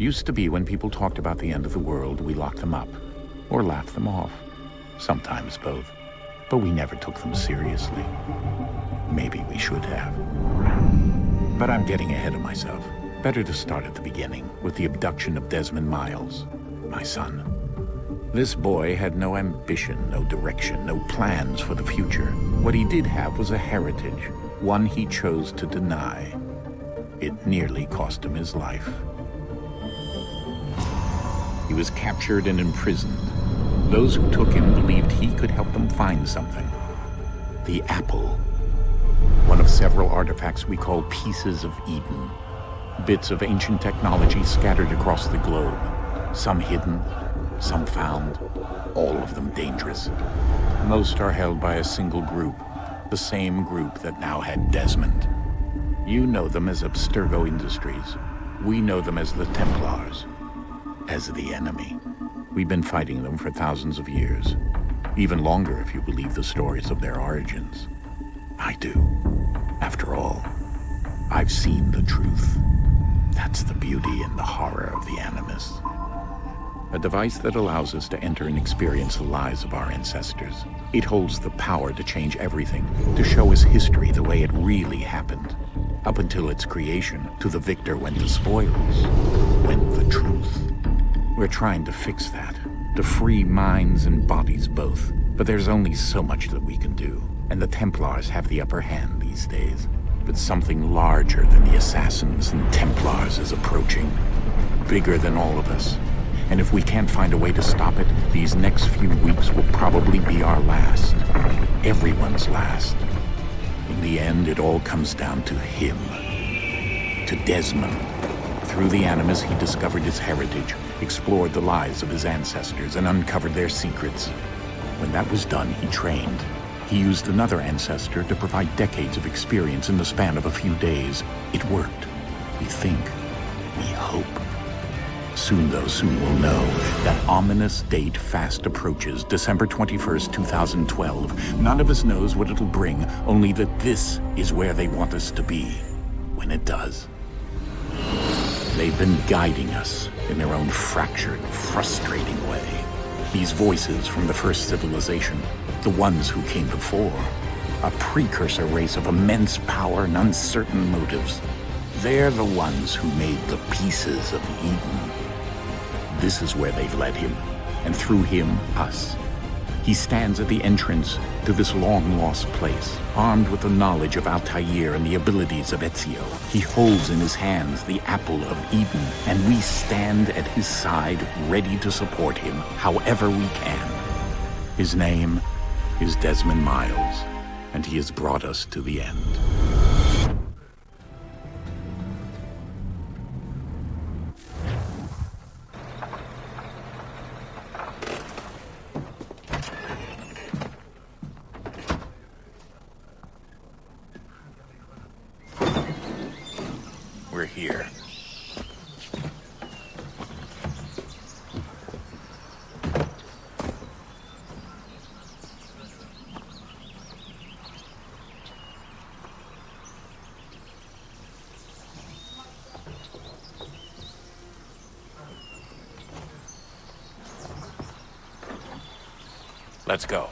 Used to be when people talked about the end of the world, we locked them up. Or laughed them off. Sometimes both. But we never took them seriously. Maybe we should have. But I'm getting ahead of myself. Better to start at the beginning, with the abduction of Desmond Miles, my son. This boy had no ambition, no direction, no plans for the future. What he did have was a heritage, one he chose to deny. It nearly cost him his life. He was captured and imprisoned. Those who took him believed he could help them find something. The apple. One of several artifacts we call Pieces of Eden. Bits of ancient technology scattered across the globe. Some hidden, some found, all of them dangerous. Most are held by a single group, the same group that now had Desmond. You know them as Abstergo Industries. We know them as the Templars, as the enemy. We've been fighting them for thousands of years, even longer if you believe the stories of their origins. I do. After all, I've seen the truth. That's the beauty and the horror of the Animus. A device that allows us to enter and experience the lives of our ancestors. It holds the power to change everything, to show us history the way it really happened. Up until its creation, to the victor went the spoils, went the truth. We're trying to fix that, to free minds and bodies both. But there's only so much that we can do, and the Templars have the upper hand these days. But something larger than the Assassins and Templars is approaching, bigger than all of us. And if we can't find a way to stop it, these next few weeks will probably be our last. Everyone's last. In the end, it all comes down to him. To Desmond. Through the Animus, he discovered his heritage, explored the lives of his ancestors, and uncovered their secrets. When that was done, he trained. He used another ancestor to provide decades of experience in the span of a few days. It worked. We think. We hope. Soon, though, soon we'll know. That ominous date fast approaches, December 21st, 2012. None of us knows what it'll bring, only that this is where they want us to be, when it does. They've been guiding us in their own fractured, frustrating way. These voices from the first civilization, the ones who came before, a precursor race of immense power and uncertain motives. They're the ones who made the Pieces of Eden. This is where they've led him, and through him, us. He stands at the entrance to this long-lost place, armed with the knowledge of Altair and the abilities of Ezio. He holds in his hands the Apple of Eden, and we stand at his side, ready to support him however we can. His name is Desmond Miles, and he has brought us to the end. We're here. Let's go.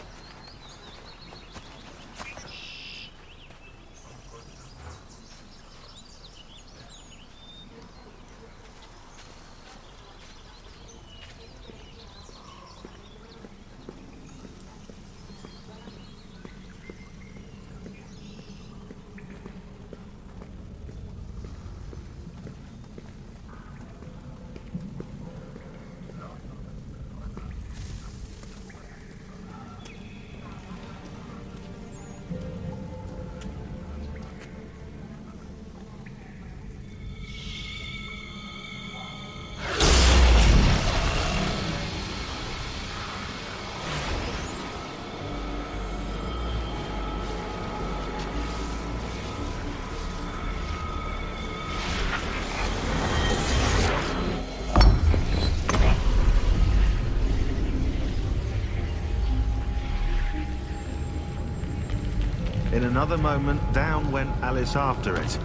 In another moment, down went Alice after it.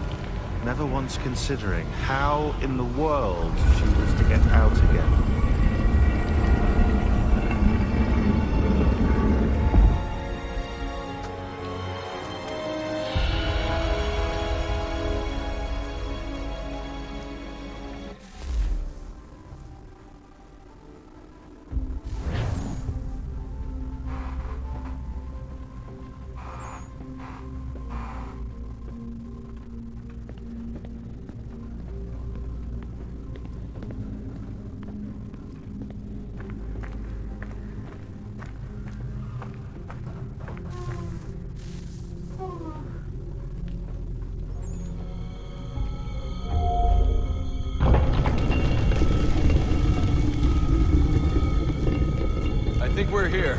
never once considering how in the world she was to get out again. I think we're here.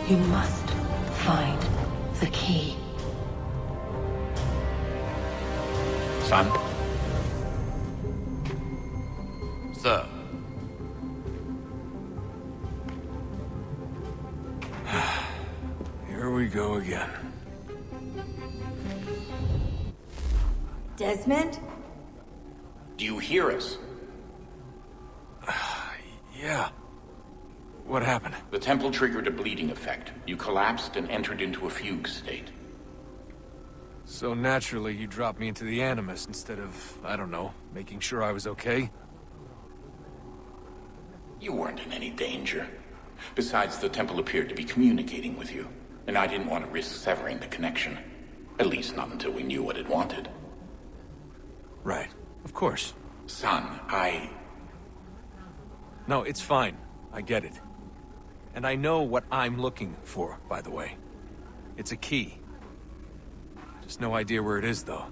You must find the key. Son? Sir. Here we go again. Desmond? Do you hear us? Yeah. What happened? The temple triggered a bleeding effect. You collapsed and entered into a fugue state. So naturally, you dropped me into the Animus instead of, I don't know, making sure I was okay? You weren't in any danger. Besides, the temple appeared to be communicating with you, and I didn't want to risk severing the connection. At least not until we knew what it wanted. Right. Of course. Son, No, it's fine. I get it. And I know what I'm looking for, by the way. It's a key. Just no idea where it is, though.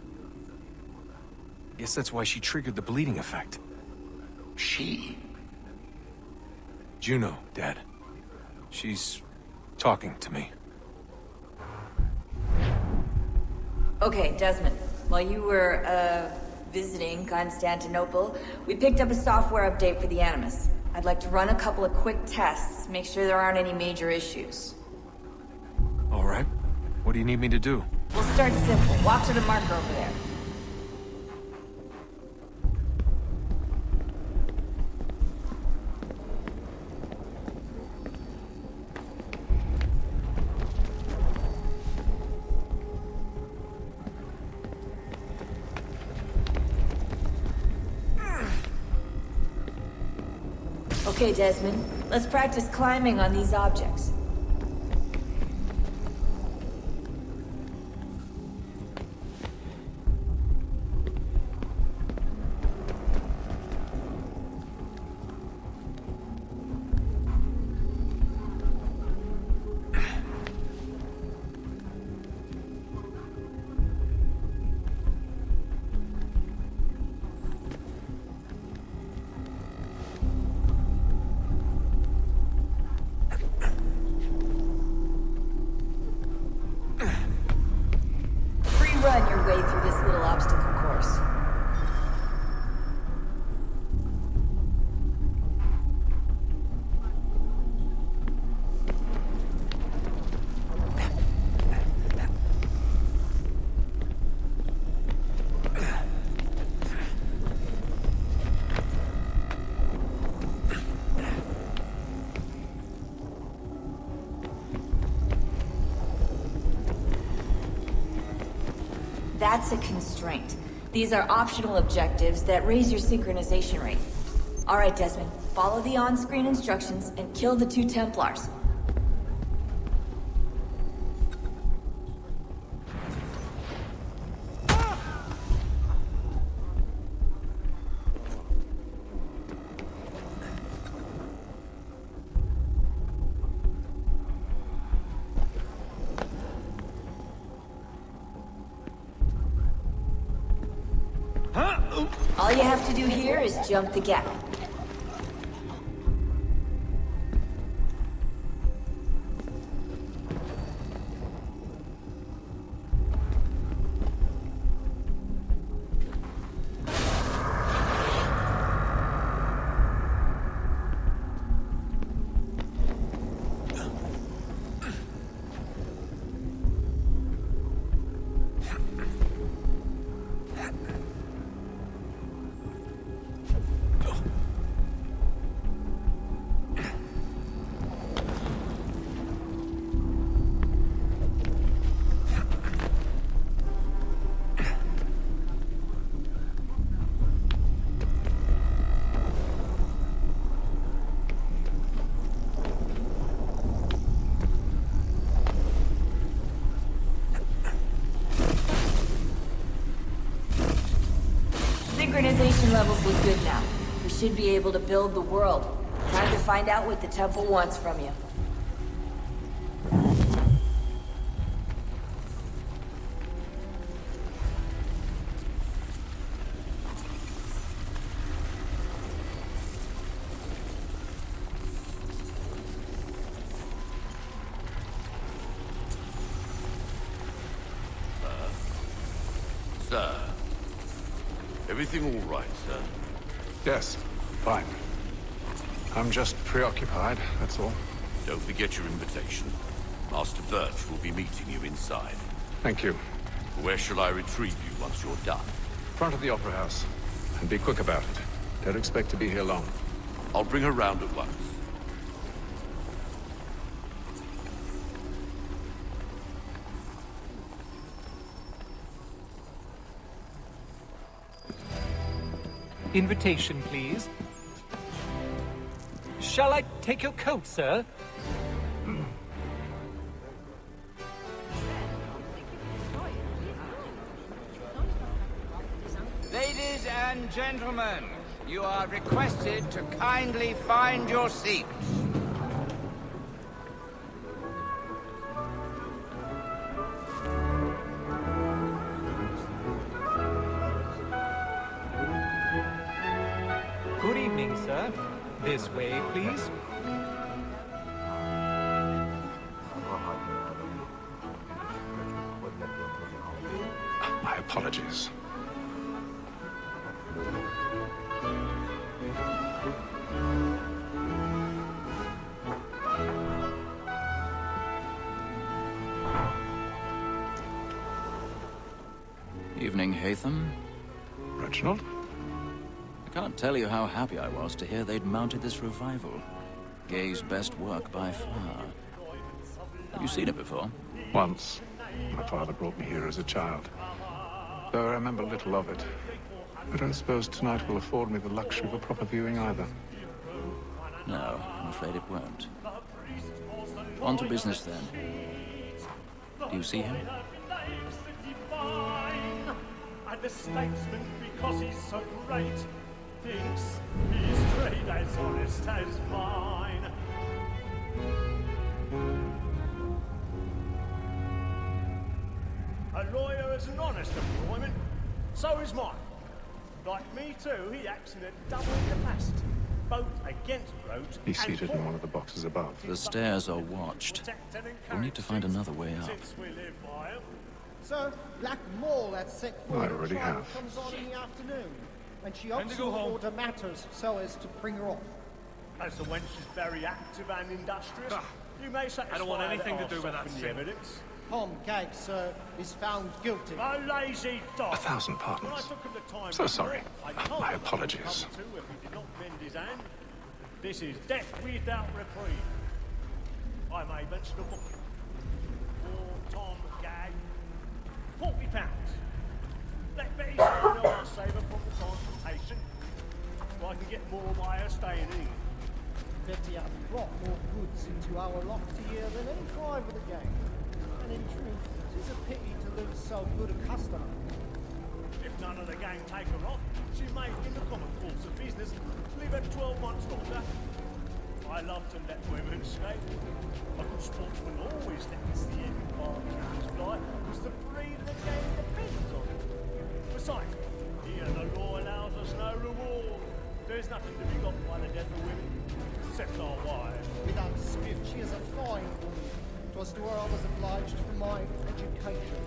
Guess that's why she triggered the bleeding effect. She? Juno, Dad. She's talking to me. Okay, Desmond. While you were, visiting Constantinople, we picked up a software update for the Animus. I'd like to run a couple of quick tests, make sure there aren't any major issues. All right. What do you need me to do? We'll start simple. Walk to the marker over there. Okay, Desmond. Let's practice climbing on these objects. That's a constraint. These are optional objectives that raise your synchronization rate. Alright, Desmond. Follow the on-screen instructions and kill the 2 Templars. All you have to do here is jump the gap. Synchronization levels look good now. We should be able to build the world. Time to find out what the temple wants from you. Sir. Everything all right, sir? Yes, fine. I'm just preoccupied, that's all. Don't forget your invitation. Master Birch will be meeting you inside. Thank you. Where shall I retrieve you once you're done? Front of the Opera House. And be quick about it. Don't expect to be here long. I'll bring her round at once. Invitation, please. Shall I take your coat, sir? Ladies and gentlemen, you are requested to kindly find your seats. Good evening, sir. This way, please. My apologies. Evening, Haytham. Reginald? I can't tell you how happy I was to hear they'd mounted this revival. Gay's best work by far. Have you seen it before? Once. My father brought me here as a child. Though I remember little of it. I don't suppose tonight will afford me the luxury of a proper viewing either. No, I'm afraid it won't. On to business then. Do you see him? And the statesman, because he's so great, thinks his trade as honest as mine. A lawyer is an honest employment, so is mine. Like me too, he acts in a double capacity, both against roads He's and seated for in one of the boxes above. The stairs are watched. We'll need to find another way up. Since we live by 'em. Sir, Black Mall, that sick I already have. comes on in the afternoon, and she opts to order matters so as to bring her off. As the wench is very active and industrious, you may satisfy I don't want anything to do with that the sin. evidence. Tom Gagg, sir, is found guilty. A lazy dog. 1,000 When I pardons. took him the time So to sorry. walk, I told My him what apologies. to come to if he did not bend his hand. This is death without reprieve. I may mention a book. For Tom Gagg, £40. Let Betty say I'll save her from the transportation. So I can get more by her staying in. Betty has brought more goods into our loft here than any crime of the gang. And in truth, it is a pity to lose so good a customer. If none of the gang take her off, she may, in the common course of business, live her 12 months longer. I love to let women escape. A good sportsman always lets the end part of his flight, because the breed of the game depends on it. Besides, here the law allows us no reward. There's nothing to be got by the death of women, except our wives. Without dispute, she is a fine woman. 'Twas to her I was obliged for my education.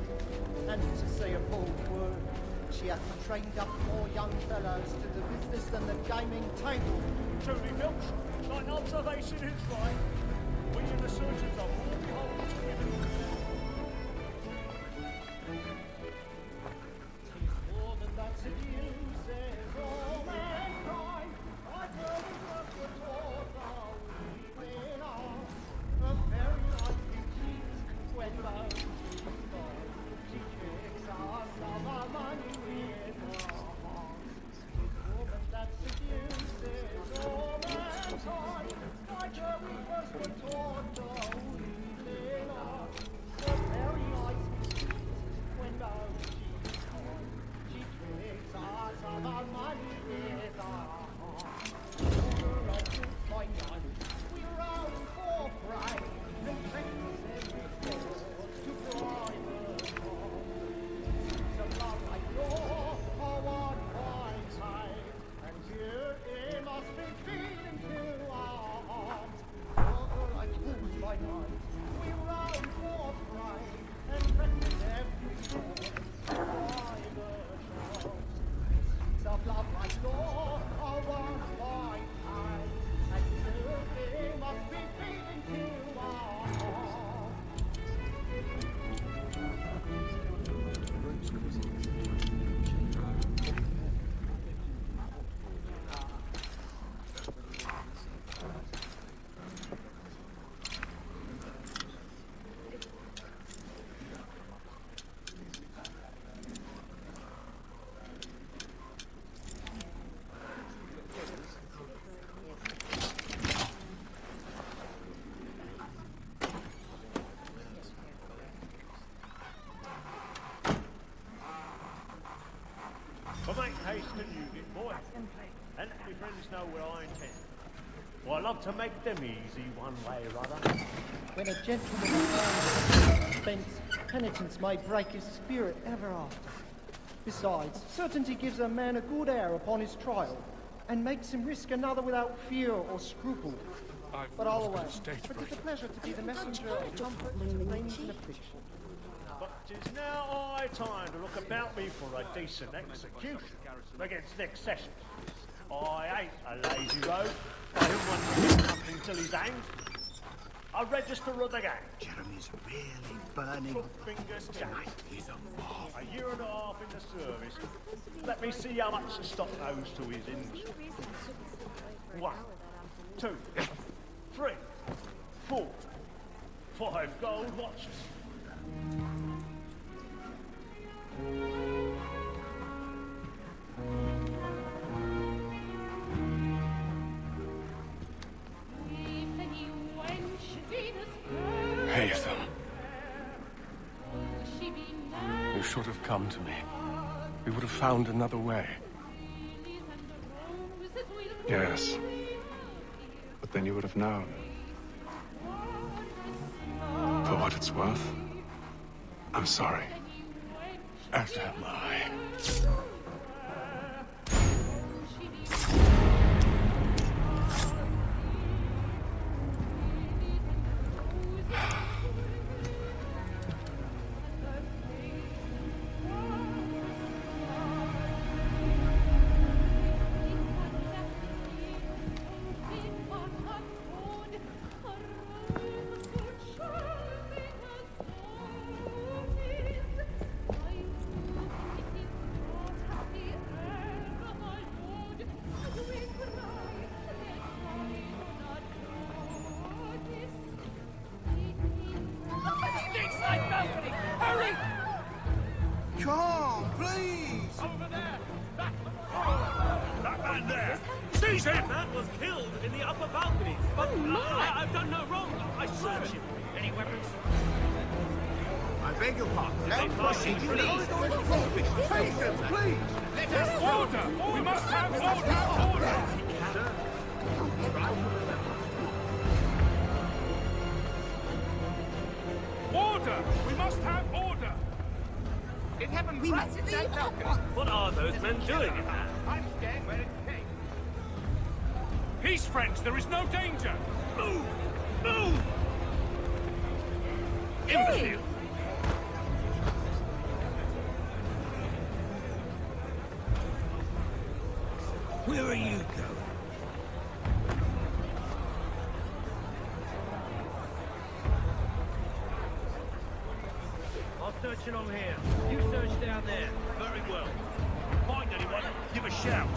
And to say a bold word, she hath trained up more young fellows to the business than the gaming table. Truly, Filch, thine observation is right. We in the surgeons are all behold to women. More than that seduces all mankind. I tell you what the thought of women are. A very light cheats when love is gone. She kicks us of our money with her heart. Woman that seduces all mankind. I tell you what the thought of women are. A very light cheats when love is gone. She tricks us of our money with her heart. Girl, I took my money. We run for pride. And princess resort to private home. So love like law, or one fine time. And here it must be feeding to our hearts. Girl, I took my money. We run for pride. And princess every resort to private home. Of love like law, or one fine time. And here it must be feeding to our hearts. But make haste and use it, boy. And let my friends know where I intend. For I love to make them easy one way or other. When a gentleman spends penitence may break his spirit ever after. Besides, certainty gives a man a good air upon his trial, and makes him risk another without fear or scruple. But I'll away. But it's a pleasure to be the messenger of comfort to things in affliction. But 'tis now high time to look about me for a decent execution against next session. I ain't a lazy rogue. I don't want to get nothing till he's hanged. I register of the gang. Jeremy's really burning. Put fingers Tonight he's a mob. A year and a half in the service. Let me see how much the stock owes to his industry. 1, 2, 3, 4, 5 gold watches. Haytham. You should have come to me. We would have found another way. Yes. But then you would have known. For what it's worth, I'm sorry. As am I. Cat was killed in the upper balcony. But I've done no wrong. I swear to you. Any weapons? I beg your pardon. No pushing, please. Patience, please. Let us Order! We must have order! Order! We must have order! It happened right in that balcony. What are those men doing in there? I'm staying where it came. Peace, friends! There is no danger! Move! Move! Imbecile! Where are you going? I'll search along here. You search down there. Very well. Find anyone, give a shout.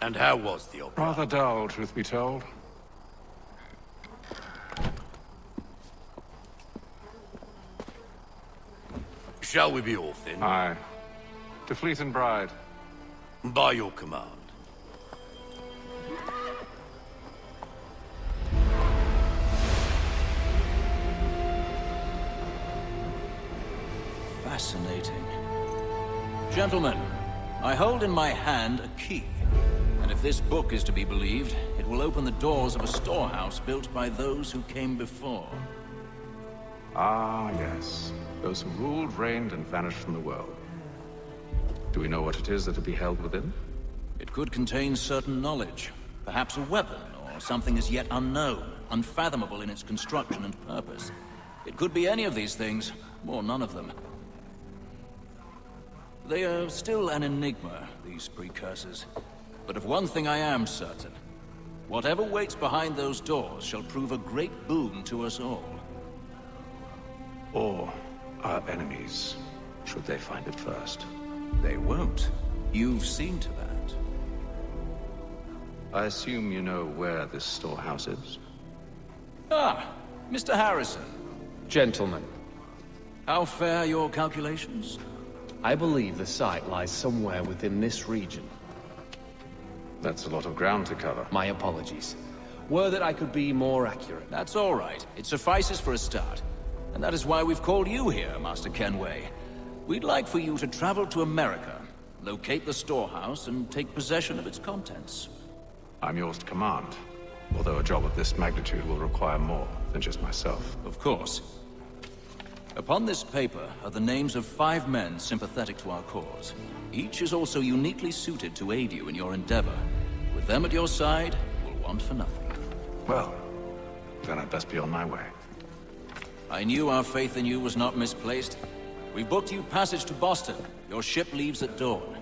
And how was the opera? Rather dull, truth be told. Shall we be off then? Aye. To Fleet and Bride. By your command. Fascinating. Gentlemen, I hold in my hand a key. And if this book is to be believed, it will open the doors of a storehouse built by those who came before. Ah, yes. Those who ruled, reigned, and vanished from the world. Do we know what it is that will be held within? It could contain certain knowledge. Perhaps a weapon, or something as yet unknown, unfathomable in its construction and purpose. It could be any of these things, or none of them. They are still an enigma, these precursors. But of one thing I am certain. Whatever waits behind those doors shall prove a great boon to us all. Or our enemies, should they find it first. They won't. You've seen to that. I assume you know where this storehouse is? Ah, Mr. Harrison. Gentlemen, How fare your calculations? I believe the site lies somewhere within this region. That's a lot of ground to cover. My apologies. Were that I could be more accurate. That's all right. It suffices for a start. And that is why we've called you here, Master Kenway. We'd like for you to travel to America, locate the storehouse, and take possession of its contents. I'm yours to command. Although a job of this magnitude will require more than just myself. Of course. Upon this paper are the names of 5 men sympathetic to our cause. Each is also uniquely suited to aid you in your endeavor. With them at your side, we'll want for nothing. Well, then I'd best be on my way. I knew our faith in you was not misplaced. We booked you passage to Boston. Your ship leaves at dawn.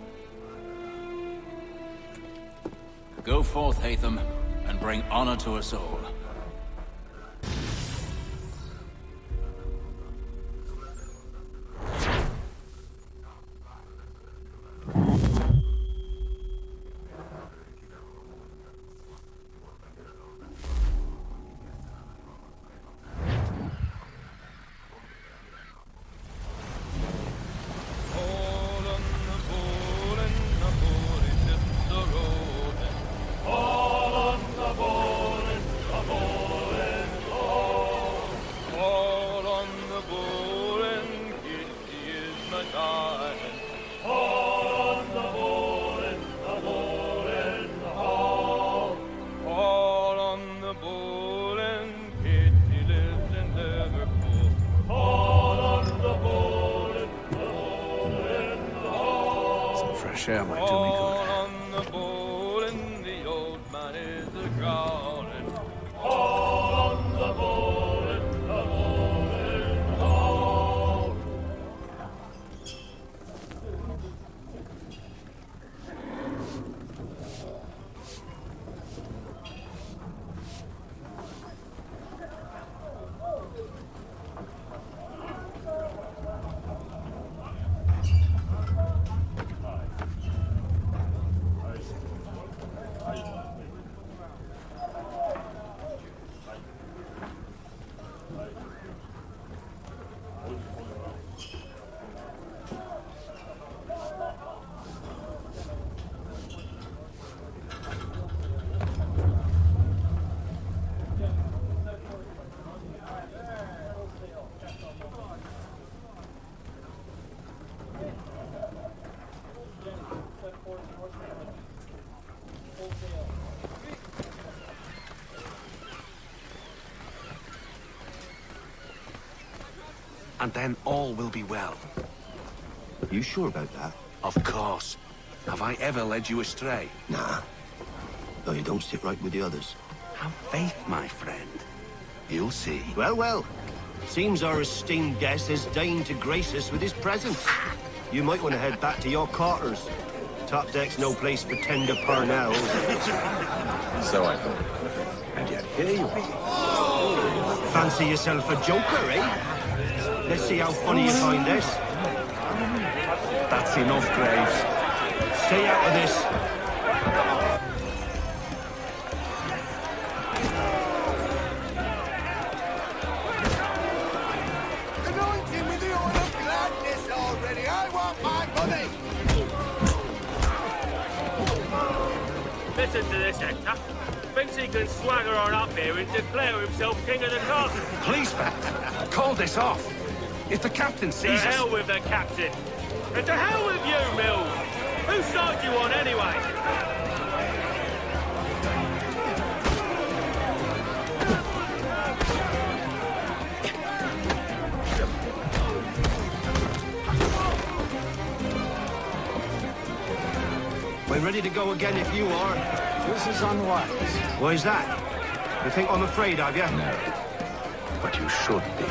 Go forth, Hatham, and bring honor to us all. Share might do me good. and then all will be well. Are you sure about that? Of course. Have I ever led you astray? Nah. No, you don't sit right with the others. Have faith, my friend. You'll see. Well, well. Seems our esteemed guest has deigned to grace us with his presence. You might want to head back to your quarters. Top deck's no place for tender parnells. So I thought. And yet here you are. Fancy yourself a joker, eh? Let's see how funny you find this. That's enough, Graves. Stay out of this. Anoint him with the oil of gladness already. I want my money. Listen to this, Hector. Thinks he can swagger on up here and declare himself king of the castle. Please, Pat, call this off. If the captain To sees us... hell with the captain. And to hell with you, Mills. Whose side you on, anyway? We're ready to go again if you are. This is unwise. Why's that? You think I'm afraid of you? No. But you should be.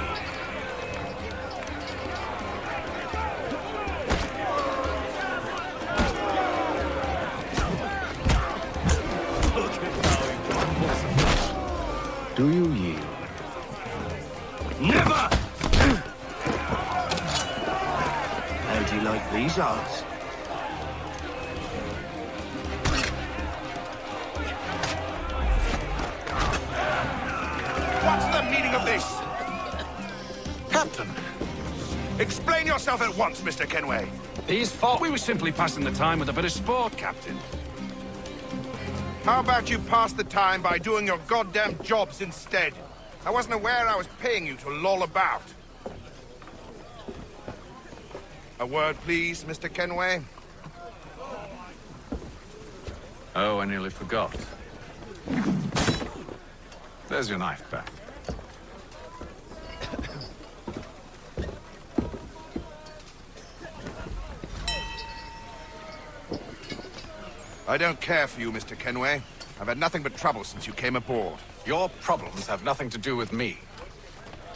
Do you yield? Never! How'd you like these odds? What's the meaning of this? Captain! Explain yourself at once, Mr. Kenway. His fault. We were simply passing the time with a bit of sport, Captain. How about you pass the time by doing your goddamn jobs instead? I wasn't aware I was paying you to loll about. A word, please, Mr. Kenway. Oh, I nearly forgot. There's your knife back. I don't care for you, Mr. Kenway. I've had nothing but trouble since you came aboard. Your problems have nothing to do with me.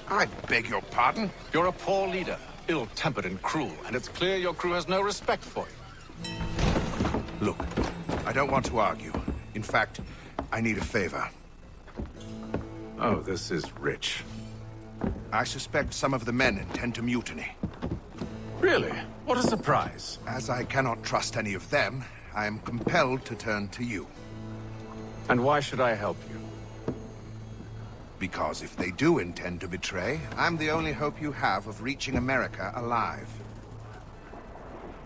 I beg your pardon? You're a poor leader, ill-tempered and cruel, and it's clear your crew has no respect for you. Look, I don't want to argue. In fact, I need a favor. Oh, this is rich. I suspect some of the men intend to mutiny. Really? What a surprise. As I cannot trust any of them, I am compelled to turn to you. And why should I help you? Because if they do intend to betray, I'm the only hope you have of reaching America alive.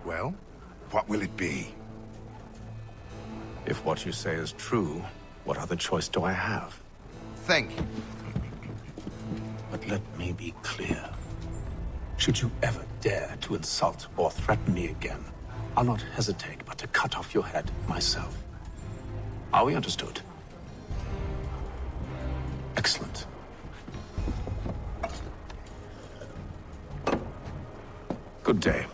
Well, what will it be? If what you say is true, what other choice do I have? Thank you. But let me be clear. Should you ever dare to insult or threaten me again, I'll not hesitate but to cut off your head myself. Are we understood? Excellent. Good day.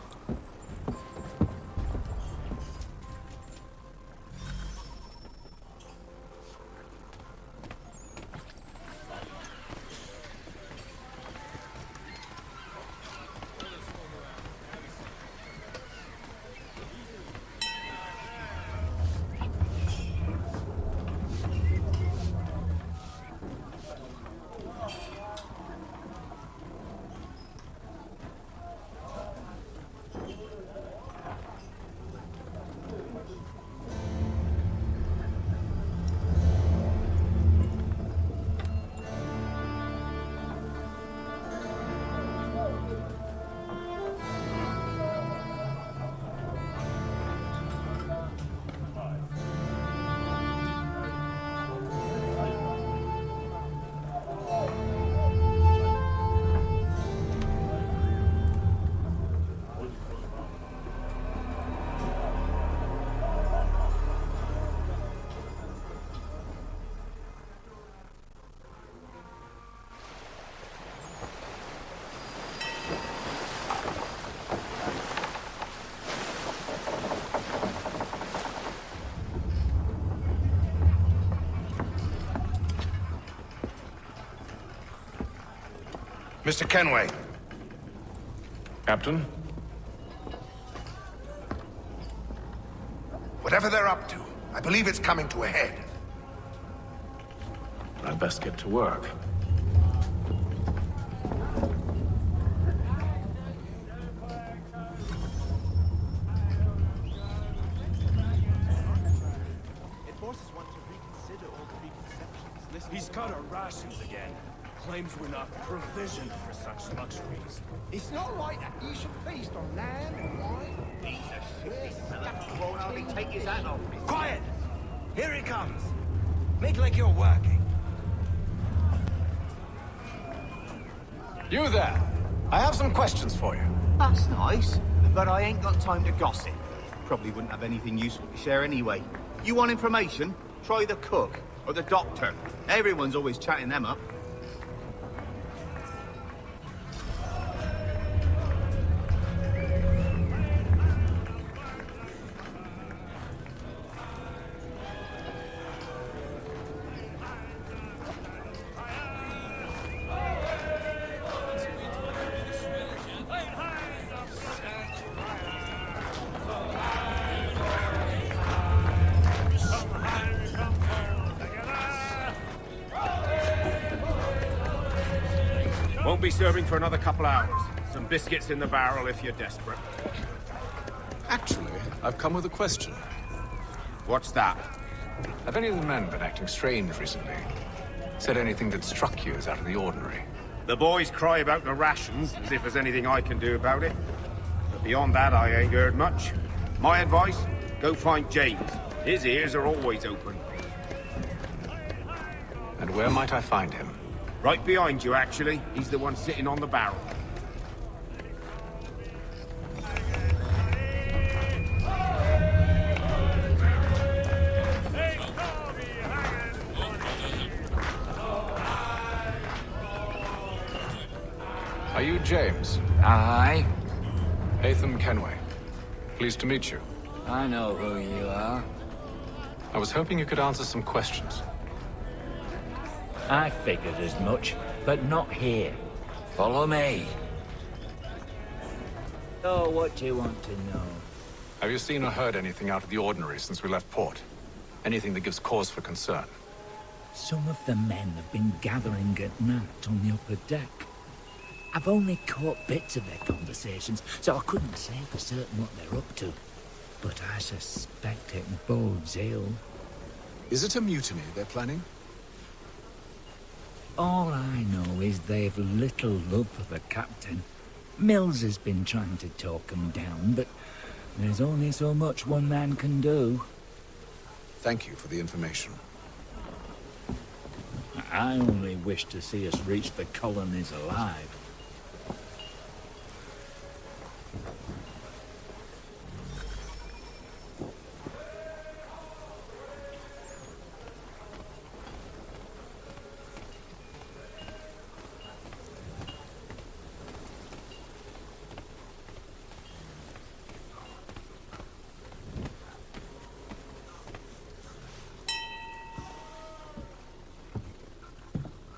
Mr. Kenway. Captain? Whatever they're up to, I believe it's coming to a head. I'd best get to work. Forces want to reconsider all preconceptions. He's cut our rations again. Claims we're not provisioned for such luxuries. It's not right that you should feast on lamb and wine. He's a shifty fella. Won't hardly take his hat off. Quiet! Here he comes. Make like you're working. You there! I have some questions for you. That's nice, but I ain't got time to gossip. Probably wouldn't have anything useful to share anyway. You want information? Try the cook or the doctor. Everyone's always chatting them up. Won't be serving for another couple hours. Some biscuits in the barrel if you're desperate. Actually, I've come with a question. What's that? Have any of the men been acting strange recently? Said anything that struck you as out of the ordinary? The boys cry about the rations, as if there's anything I can do about it. But beyond that, I ain't heard much. My advice? Go find James. His ears are always open. And where might I find him? Right behind you, actually. He's the one sitting on the barrel. Are you James? Aye. Atham Kenway. Pleased to meet you. I know who you are. I was hoping you could answer some questions. I figured as much, but not here. Follow me. So, what do you want to know? Have you seen or heard anything out of the ordinary since we left port? Anything that gives cause for concern? Some of the men have been gathering at night on the upper deck. I've only caught bits of their conversations, so I couldn't say for certain what they're up to. But I suspect it bodes ill. Is it a mutiny they're planning? All I know is they've little love for the captain. Mills has been trying to talk 'em down, but there's only so much one man can do. Thank you for the information. I only wish to see us reach the colonies alive.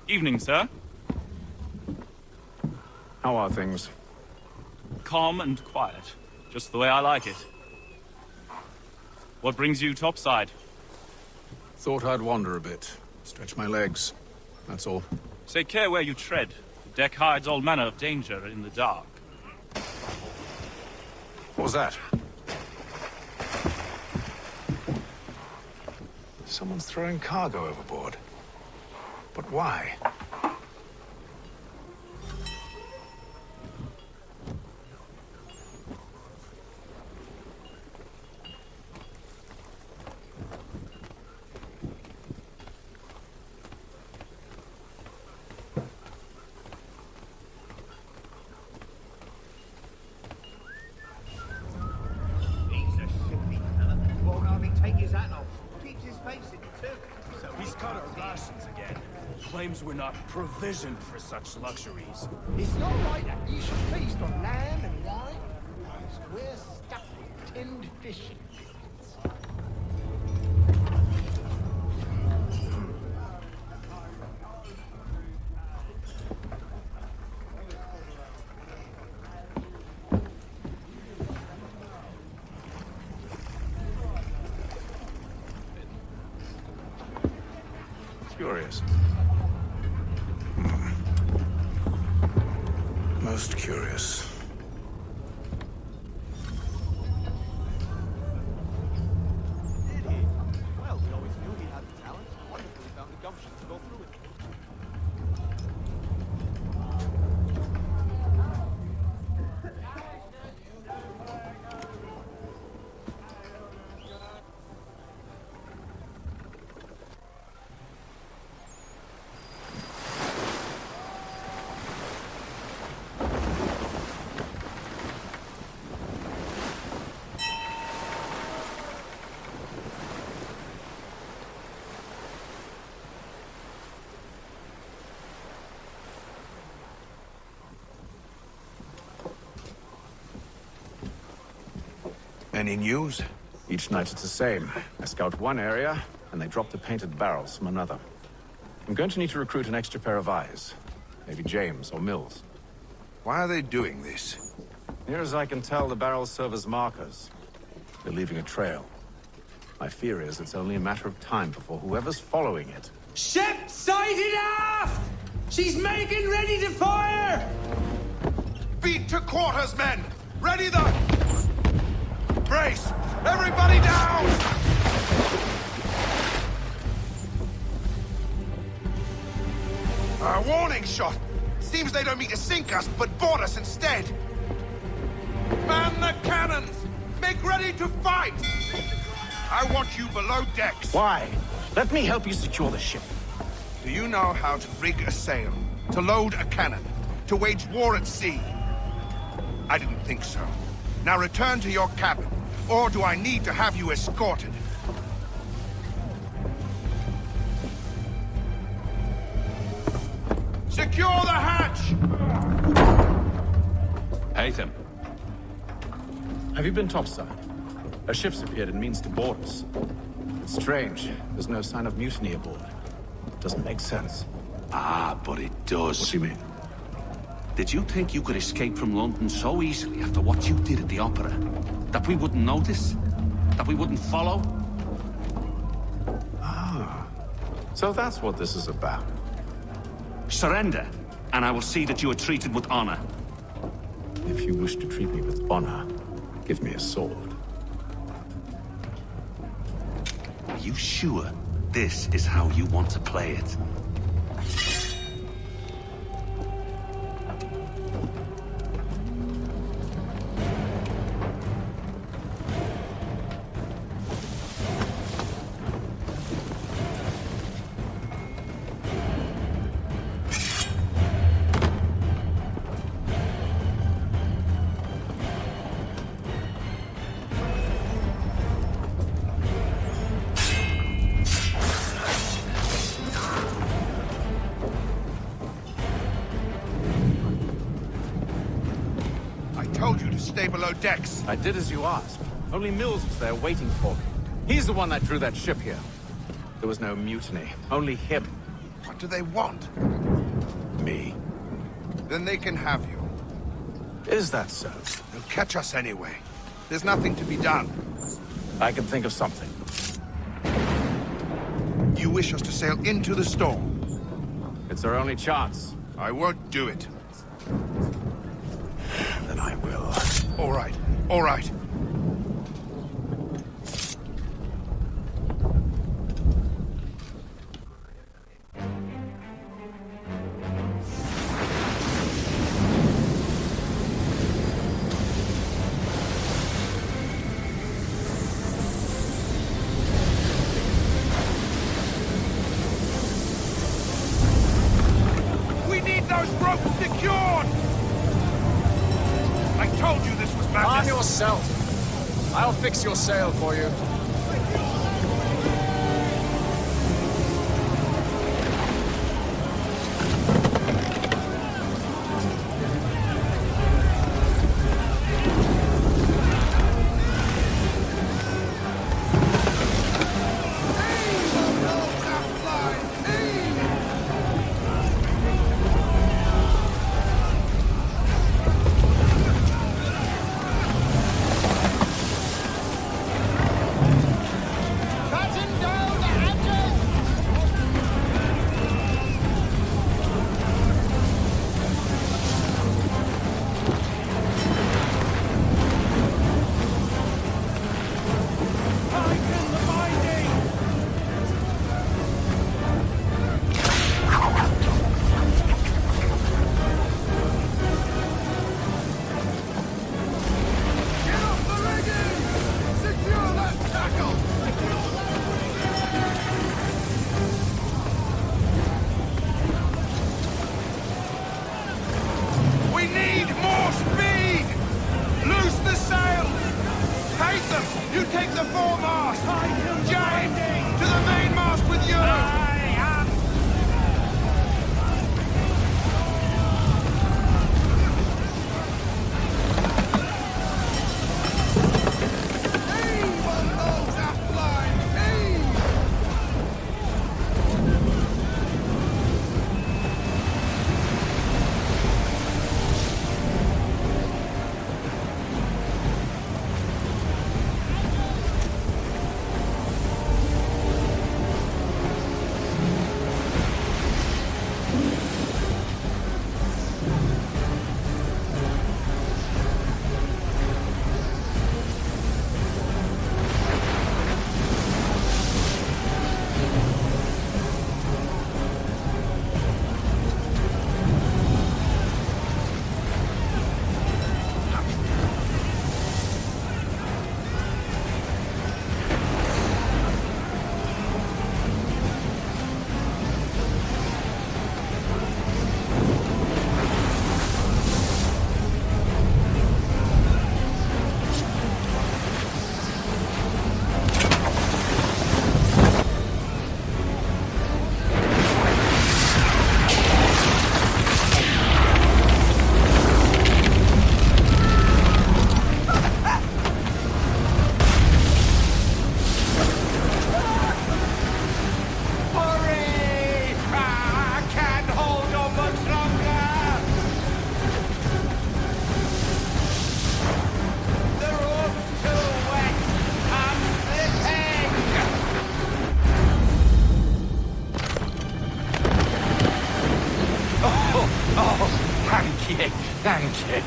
Evening, sir. How are things? Calm and quiet. Just the way I like it. What brings you topside? Thought I'd wander a bit. Stretch my legs. That's all. Take care where you tread. The deck hides all manner of danger in the dark. What was that? Someone's throwing cargo overboard. But why? He's a shifty fella. Won't hardly take his hat off. Keeps his face in it too. So he's cut our rations again. Claims we're not provisioned for such luxuries. It's not right that you should feast on lamb and wine. We're stuffed with tinned fish. place. Most curious. Well, we always knew he had the talent. Wonderful he found the gumption to go through it. Any news? Each night it's the same. I scout one area, and they drop the painted barrels from another. I'm going to need to recruit an extra pair of eyes. Maybe James or Mills. Why are they doing this? Near as I can tell, the barrels serve as markers. They're leaving a trail. My fear is it's only a matter of time before whoever's following it... Ship sighted aft! She's making ready to fire! Beat to quarters, men! Ready the... Brace! Everybody down! A warning shot! Seems they don't mean to sink us, but board us instead! Man the cannons! Make ready to fight! I want you below decks. Why? Let me help you secure the ship. Do you know how to rig a sail? To load a cannon? To wage war at sea? I didn't think so. Now return to your cabin. Or do I need to have you escorted? Secure the hatch! Haytham. Have you been topside? A ship's appeared and means to board us. It's strange. There's no sign of mutiny aboard. Doesn't make sense. Ah, but it does. What do you mean? Did you think you could escape from London so easily after what you did at the opera? That we wouldn't notice? That we wouldn't follow? Ah. So that's what this is about. Surrender, and I will see that you are treated with honor. If you wish to treat me with honor, give me a sword. Are you sure this is how you want to play it? Stay below decks. I did as you asked. Only Mills was there waiting for me. He's the one that drew that ship here. There was no mutiny, only him. What do they want? Me. Then they can have you. Is that so? They'll catch us anyway. There's nothing to be done. I can think of something. You wish us to sail into the storm? It's our only chance. I won't do it. Then I will. All right, all right. We need those ropes secured! I told you this was madness! Arm yourself! I'll fix your sail for you. You take the foremast! James! To the mainmast with you! Thank you.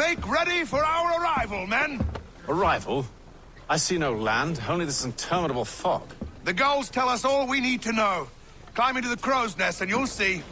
Make ready for our arrival, men! Arrival? I see no land, only this interminable fog. The gulls tell us all we need to know. Climb into the crow's nest and you'll see.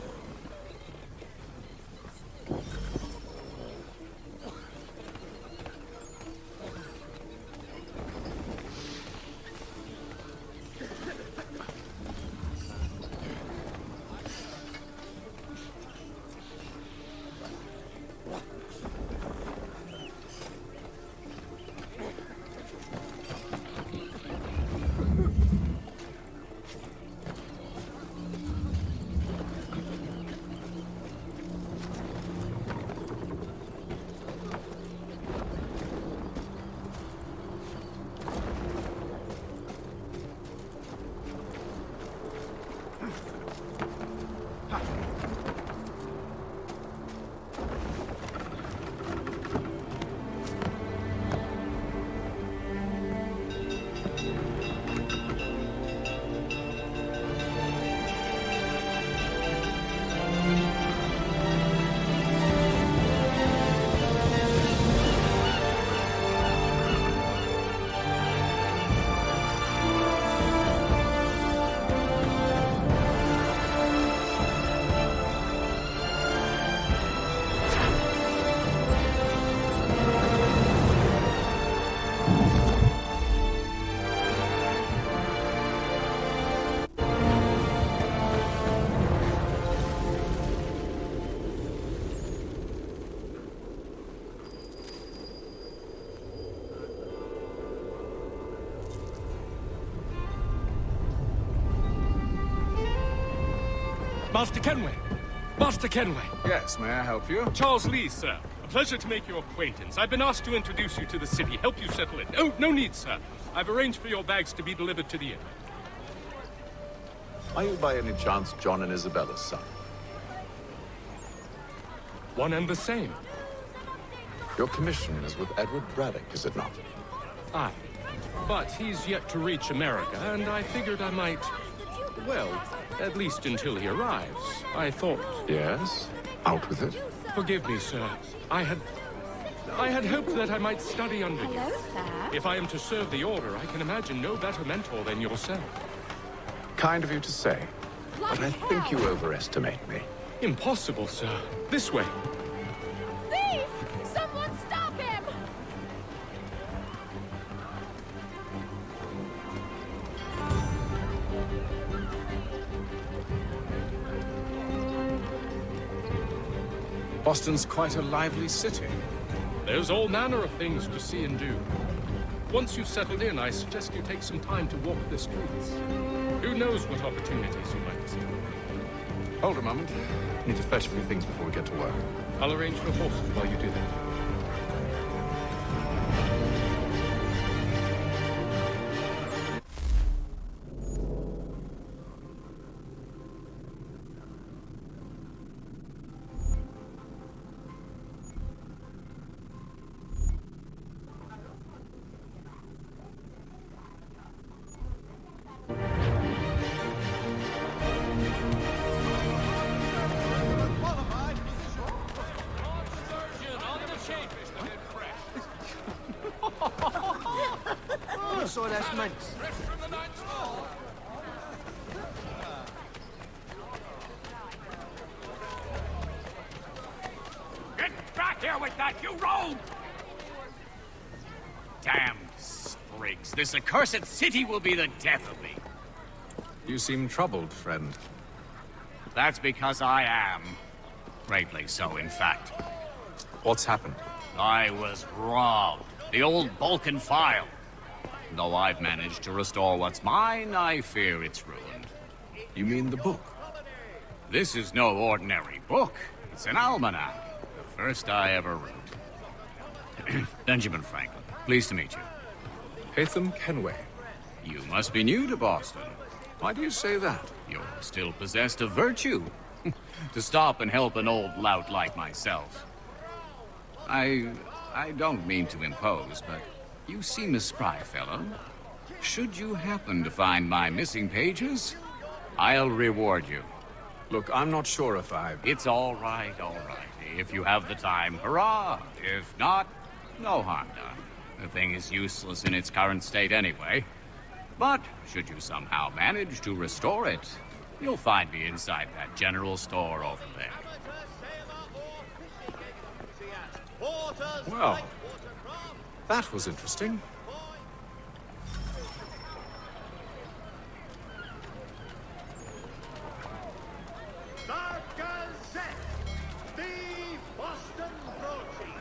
Master Kenway! Master Kenway! Yes, may I help you? Charles Lee, sir. A pleasure to make your acquaintance. I've been asked to introduce you to the city, help you settle in. Oh, no need, sir. I've arranged for your bags to be delivered to the inn. Are you by any chance John and Isabella's son? One and the same. Your commission is with Edward Braddock, is it not? Aye. But he's yet to reach America, and I figured I might... Well, at least until he arrives. I thought... Yes? Out with it. Forgive me, sir. I had hoped that I might study under you. Hello, sir. If I am to serve the Order, I can imagine no better mentor than yourself. Kind of you to say, but I think you overestimate me. Impossible, sir. This way. Thief! Someone stop him! Boston's quite a lively city. There's all manner of things to see and do. Once you've settled in, I suggest you take some time to walk the streets. Who knows what opportunities you might see. Hold a moment. Need to fetch a few things before we get to work. I'll arrange for horses while you do that. So that's mince. Get back here with that, you rogue! Damn sprigs. This accursed city will be the death of me. You seem troubled, friend. That's because I am. Greatly so, in fact. What's happened? I was robbed. The old Balkan file. Though I've managed to restore what's mine, I fear it's ruined. You mean the book? This is no ordinary book. It's an almanac. The first I ever wrote. Benjamin Franklin, pleased to meet you. Haytham Kenway. You must be new to Boston. Why do you say that? You're still possessed of virtue. To stop and help an old lout like myself. I don't mean to impose, but you seem a spry fellow. Should you happen to find my missing pages, I'll reward you. Look, I'm not sure if It's all right. If you have the time, hurrah! If not, no harm done. The thing is useless in its current state anyway. But should you somehow manage to restore it, you'll find me inside that general store over there. Well, that was interesting. The Gazette! The Boston Broadsheet!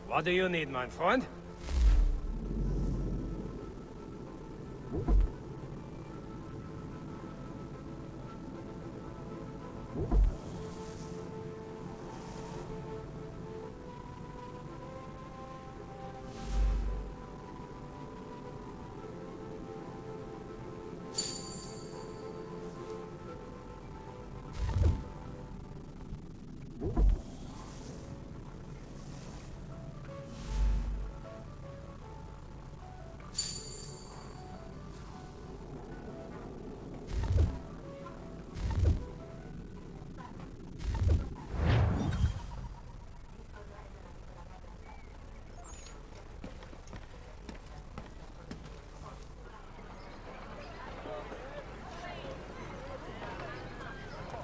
What do you need, my friend?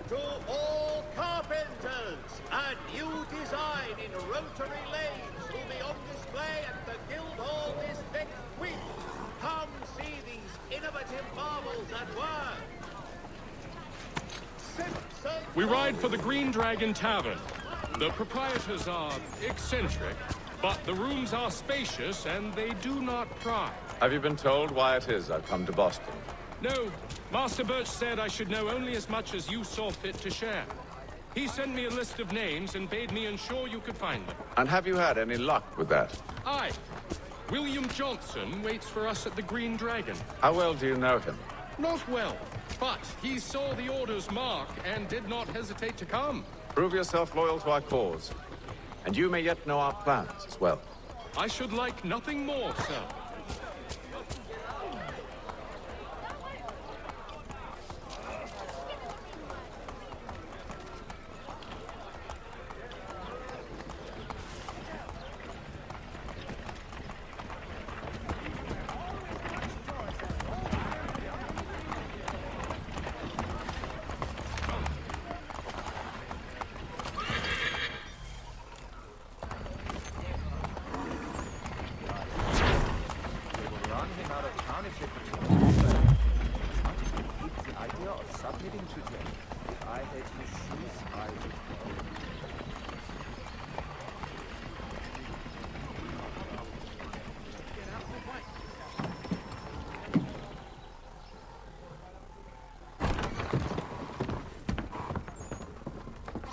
To all carpenters, a new design in rotary lathes will be on display at the Guildhall this next week. Come see these innovative marvels at work. We ride for the Green Dragon Tavern. The proprietors are eccentric, But the rooms are spacious and they do not pry. Have you been told why it is I've come to Boston? No, Master Birch said I should know only as much as you saw fit to share. He sent me a list of names and bade me ensure you could find them. And have you had any luck with that? Aye. William Johnson waits for us at the Green Dragon. How well do you know him? Not well, but he saw the Order's mark and did not hesitate to come. Prove yourself loyal to our cause. And you may yet know our plans as well. I should like nothing more, sir.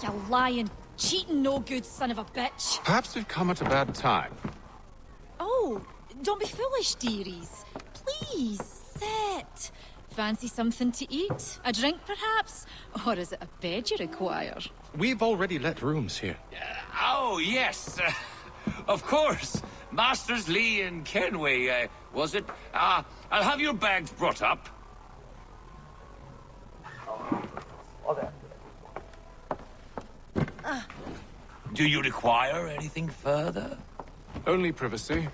You lying, cheating, no good son of a bitch. Perhaps we've come at a bad time. Oh, don't be foolish, dearies. Please, sit. Fancy something to eat? A drink, perhaps? Or is it a bed you require? We've already let rooms here. Oh, yes. Of course. Masters Lee and Kenway, was it? I'll have your bags brought up. Do you require anything further? Only privacy.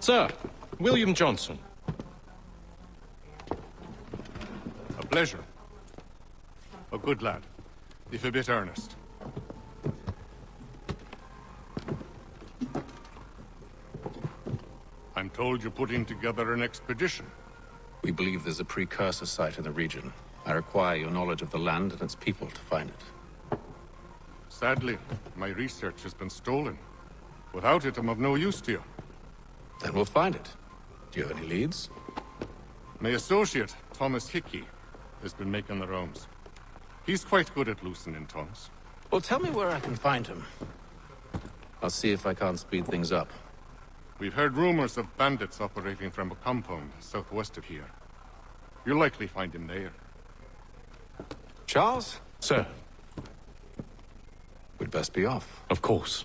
Sir, William Johnson. A pleasure. A good lad, if a bit earnest. I'm told you're putting together an expedition. We believe there's a precursor site in the region. I require your knowledge of the land and its people to find it. Sadly, my research has been stolen. Without it, I'm of no use to you. Then we'll find it. Do you have any leads? My associate, Thomas Hickey, has been making the rounds. He's quite good at loosening tongues. Well, tell me where I can find him. I'll see if I can't speed things up. We've heard rumors of bandits operating from a compound southwest of here. You'll likely find him there. Charles? Sir. We'd best be off. Of course.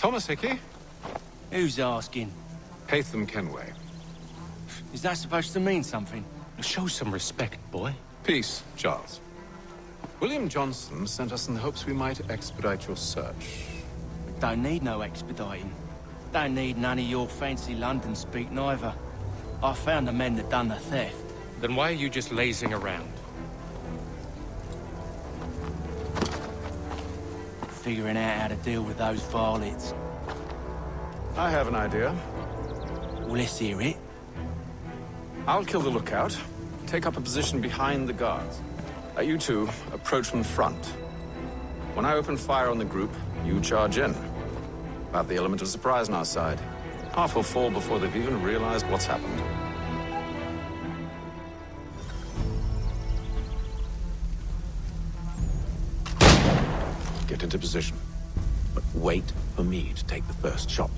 Thomas Hickey? Who's asking? Haytham Kenway. Is that supposed to mean something? Show some respect, boy. Peace, Charles. William Johnson sent us in the hopes we might expedite your search. Don't need no expediting. Don't need none of your fancy London speak neither. I found the men that done the theft. Then why are you just lazing around? Figuring out how to deal with those varlets. I have an idea. Well, let's hear it. I'll kill the lookout, take up a position behind the guards. You two approach from the front. When I open fire on the group, you charge in. Have the element of surprise on our side. Half will fall before they've even realized what's happened. Get into position. But wait for me to take the first shot.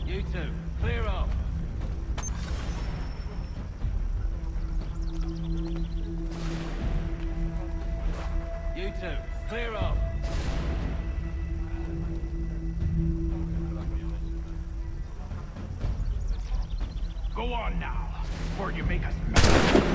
You two, clear up. You two, clear up. Go on now, before you make us mad.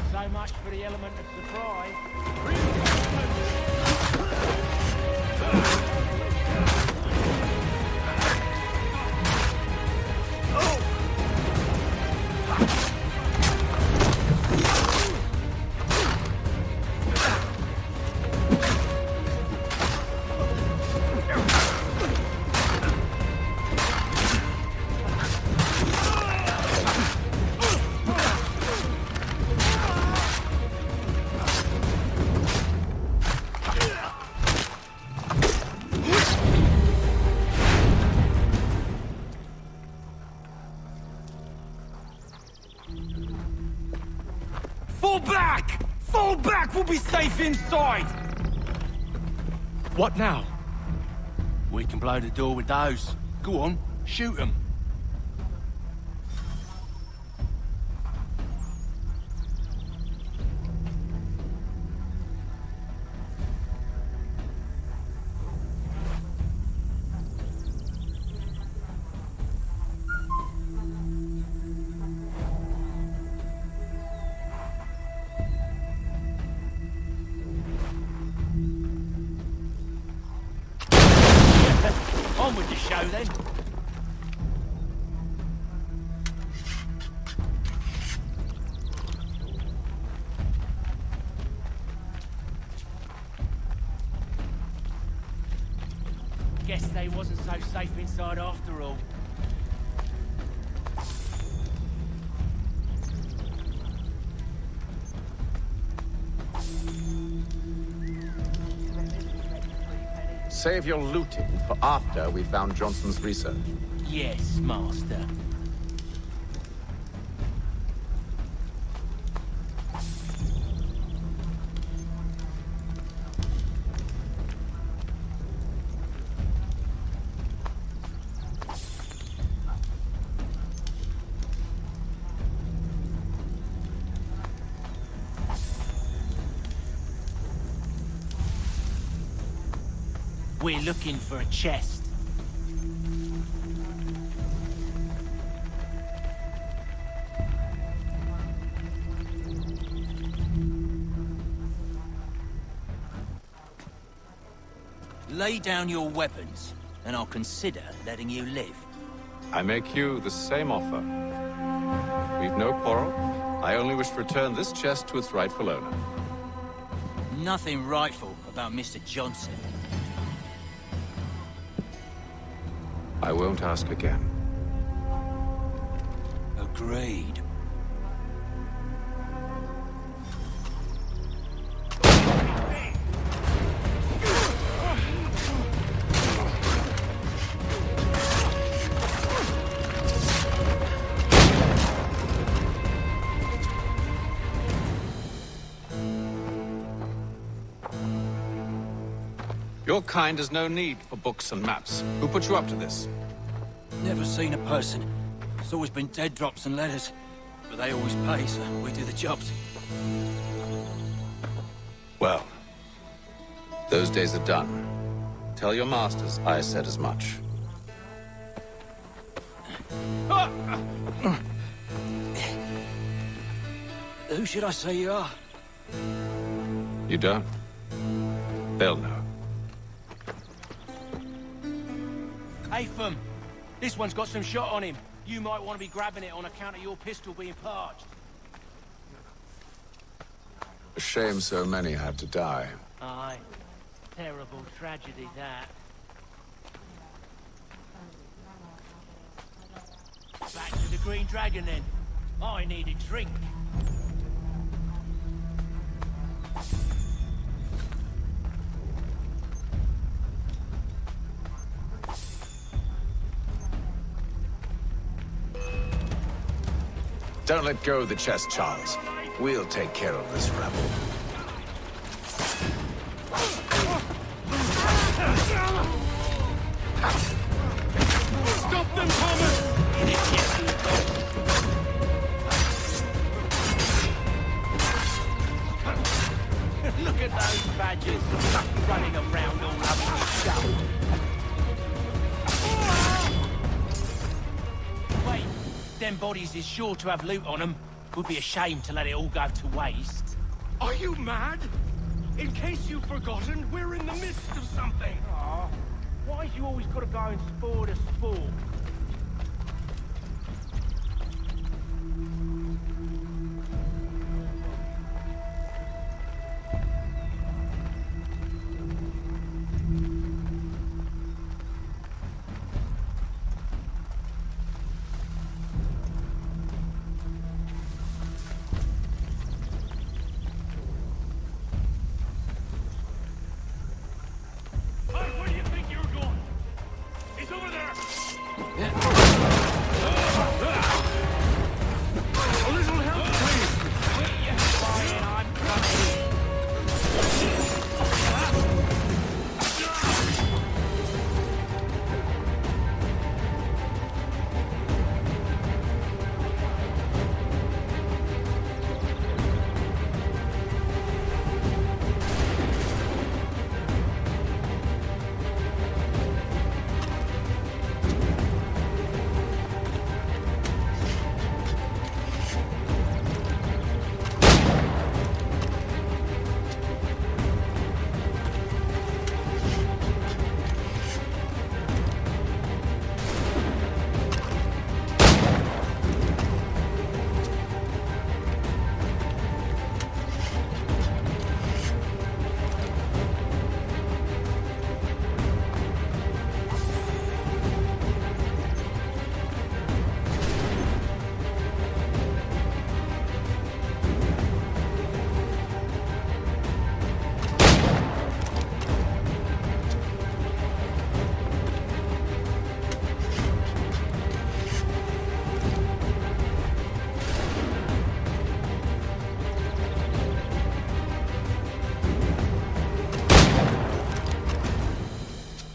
So much for the element of surprise. Fall back! Fall back! We'll be safe inside! What now? We can blow the door with those. Go on, shoot them. On with the show then. Guess they wasn't so safe inside after all. Save your looting for after we found Johnson's research. Yes, Master. We're looking for a chest. Lay down your weapons, and I'll consider letting you live. I make you the same offer. We've no quarrel. I only wish to return this chest to its rightful owner. Nothing rightful about Mr. Johnson. I won't ask again. Agreed. Your kind has no need for books and maps. Who put you up to this? Never seen a person. It's always been dead drops and letters. But they always pay, so we do the jobs. Well, those days are done. Tell your masters I said as much. Who should I say you are? You don't? They'll know. Atham, this one's got some shot on him. You might want to be grabbing it on account of your pistol being parched. A shame so many had to die. Aye. Terrible tragedy, that. Back to the Green Dragon, then. I need a drink. Don't let go of the chest, Charles. We'll take care of this rebel. Stop them, Thomas! Look at those badgers running around all over the show. Wait, them bodies is sure to have loot on them. Would be a shame to let it all go to waste. Are you mad? In case you've forgotten, we're in the midst of something. Aw, why's you always got to go and spoil the sport? Hey, where do you think you're going? He's over there!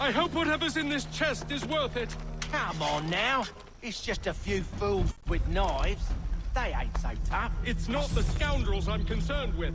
I hope whatever's in this chest is worth it. Come on now. It's just a few fools with knives. They ain't so tough. It's not the scoundrels I'm concerned with.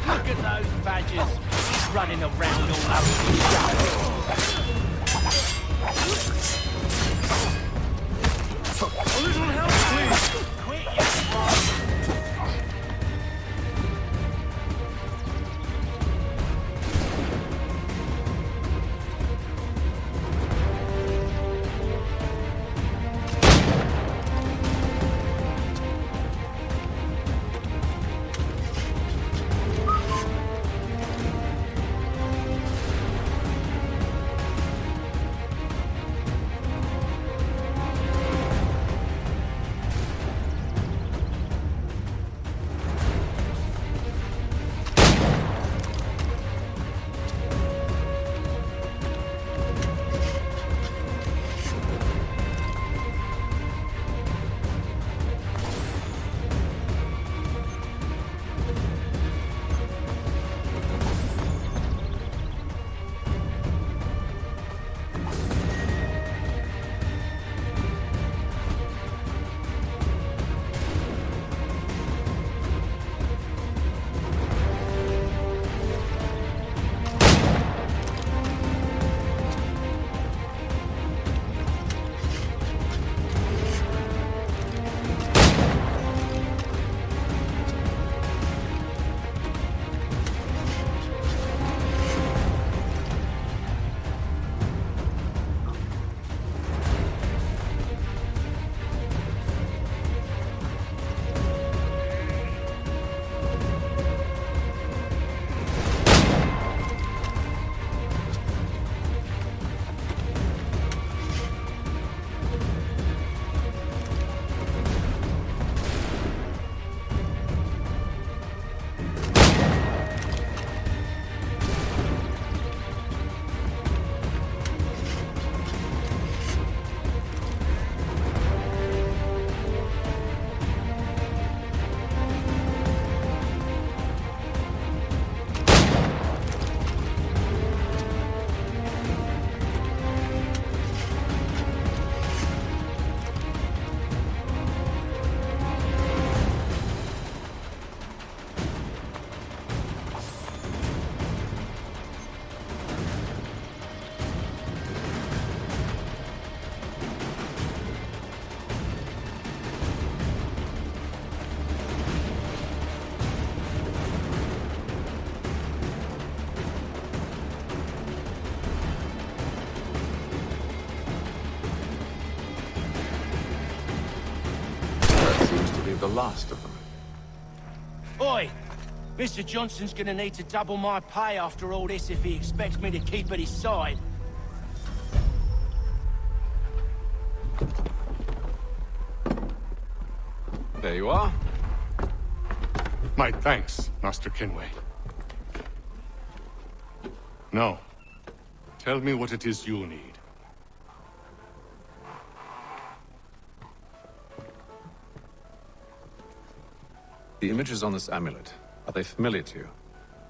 Look at those badgers running around all over the show. A little help, please! Quit your crying. The last of them. Oi! Mr. Johnson's gonna need to double my pay after all this if he expects me to keep at his side. There you are. My thanks, Master Kenway. Now, tell me what it is you need. The images on this amulet, are they familiar to you?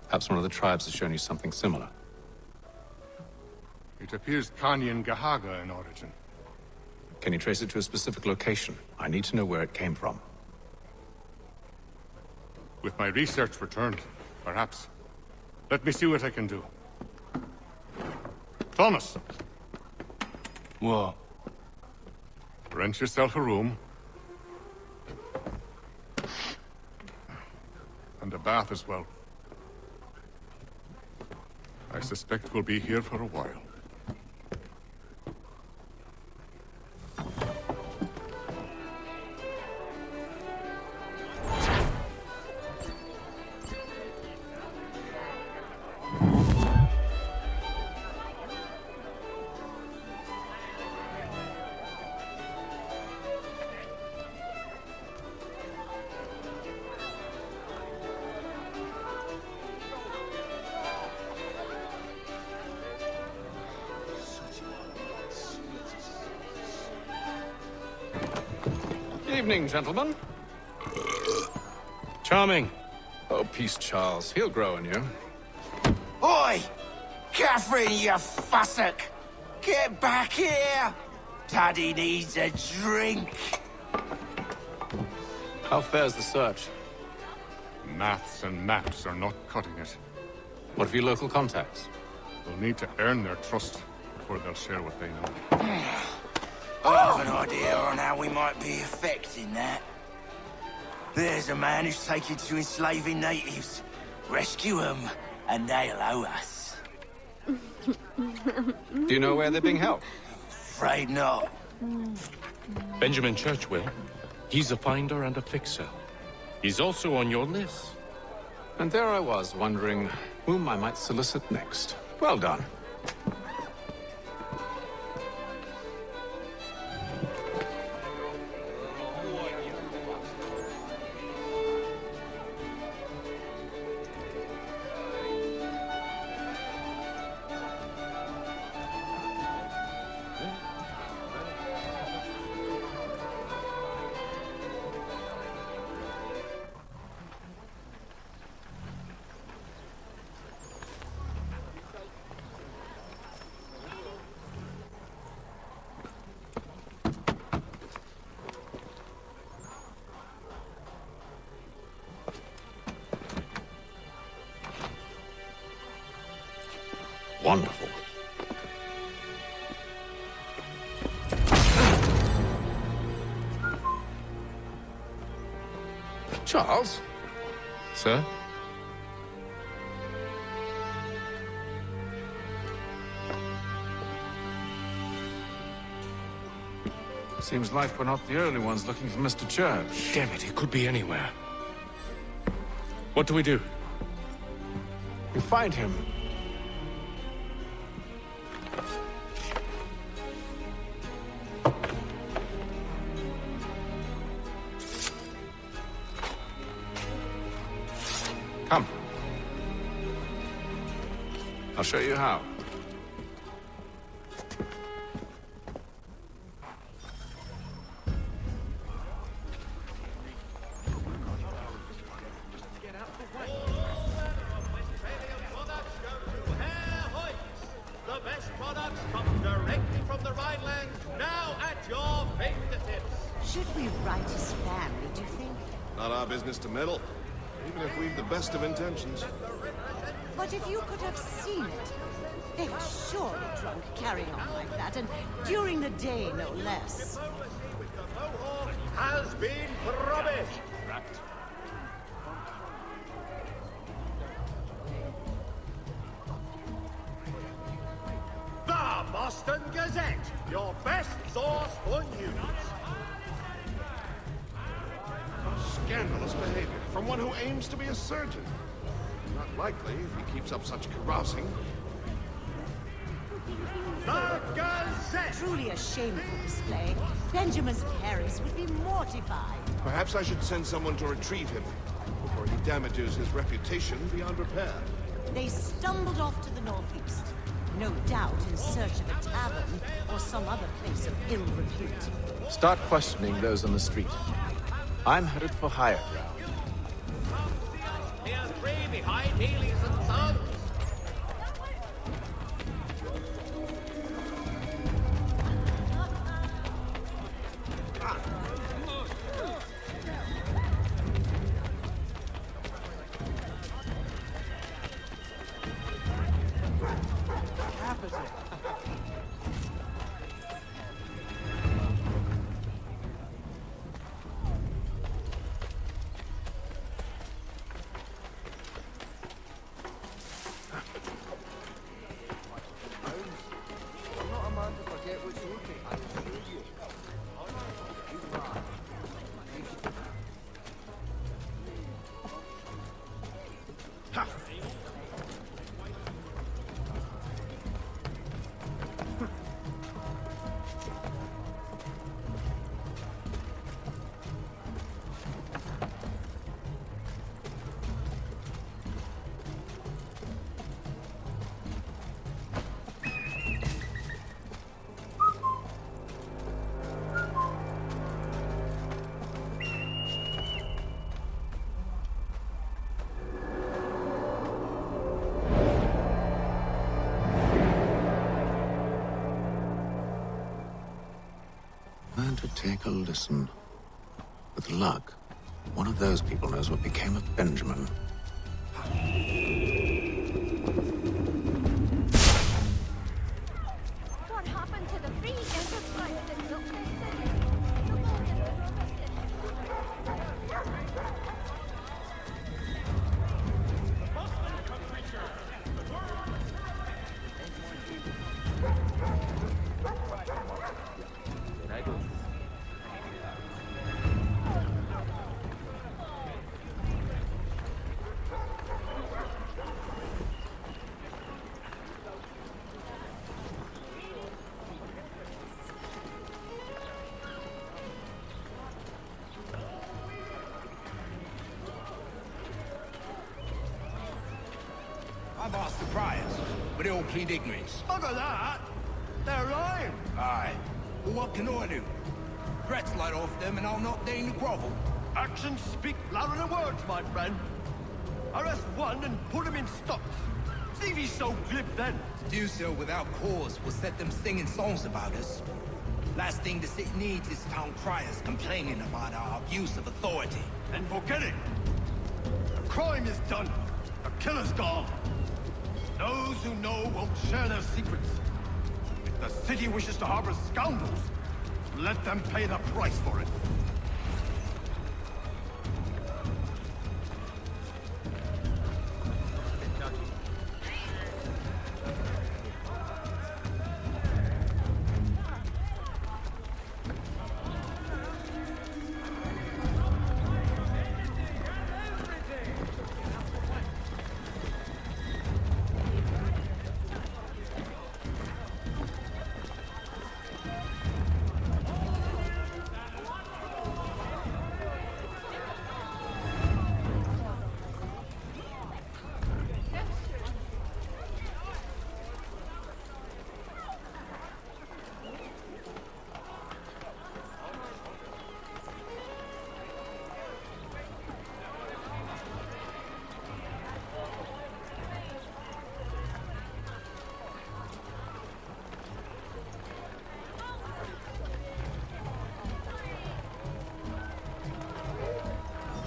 Perhaps one of the tribes has shown you something similar. It appears Kanyan Gahaga in origin. Can you trace it to a specific location? I need to know where it came from. With my research returned, perhaps. Let me see what I can do. Thomas! What? Rent yourself a room. And a bath as well. I suspect we'll be here for a while. evening, gentlemen. Charming. Oh, peace, Charles. He'll grow on you. Oi! Catherine, you fussock! Get back here! Daddy needs a drink! How fares the search? Maths and maps are not cutting it. What of your local contacts? They'll need to earn their trust before they'll share what they know. I have an idea on how we might be affecting that. There's a man who's taken to enslaving natives. Rescue them, and they'll owe us. Do you know where they're being held? Afraid not. Benjamin Churchwill. He's a finder and a fixer. He's also on your list. And there I was, wondering whom I might solicit next. Well done. Wonderful. Charles? Sir? Seems like we're not the only ones looking for Mr. Church. Damn it, he could be anywhere. What do we do? You find him. Come. I'll show you how. The best products come directly from the Rhineland, now at your fingertips. Should we write his family, do you think? Not our business to meddle, even if we've the best of intentions. But if you could have seen it, they were surely drunk carrying on like that, and during the day, no less. Has been promised. The Boston Gazette, your best source for news. Scandalous behavior from one who aims to be a surgeon. Not likely if he keeps up such carousing. The Gazette! Truly a shameful display. Benjamin's parents would be mortified. Perhaps I should send someone to retrieve him before he damages his reputation beyond repair. They stumbled off to the northeast, no doubt in search of a tavern or some other place of ill repute. Start questioning those on the street. I'm headed for higher ground. Here's three behind Healy's and Sons. Time to take a listen. With luck, one of those people knows what became of Benjamin. What happened to the free enterprise that built this city? I've asked the priors, but they all plead ignorance. Bugger that! They're lying! Aye. Well, what can I do? Threats light off them and I'll not deign to grovel. Actions speak louder than words, my friend. Arrest one and put him in stocks. See if he's so glib then. To do so without cause will set them singing songs about us. Last thing the city needs is town criers complaining about our abuse of authority. And forget it. The crime is done. The killer's gone. Those who know won't share their secrets. If the city wishes to harbor scoundrels, let them pay the price for it.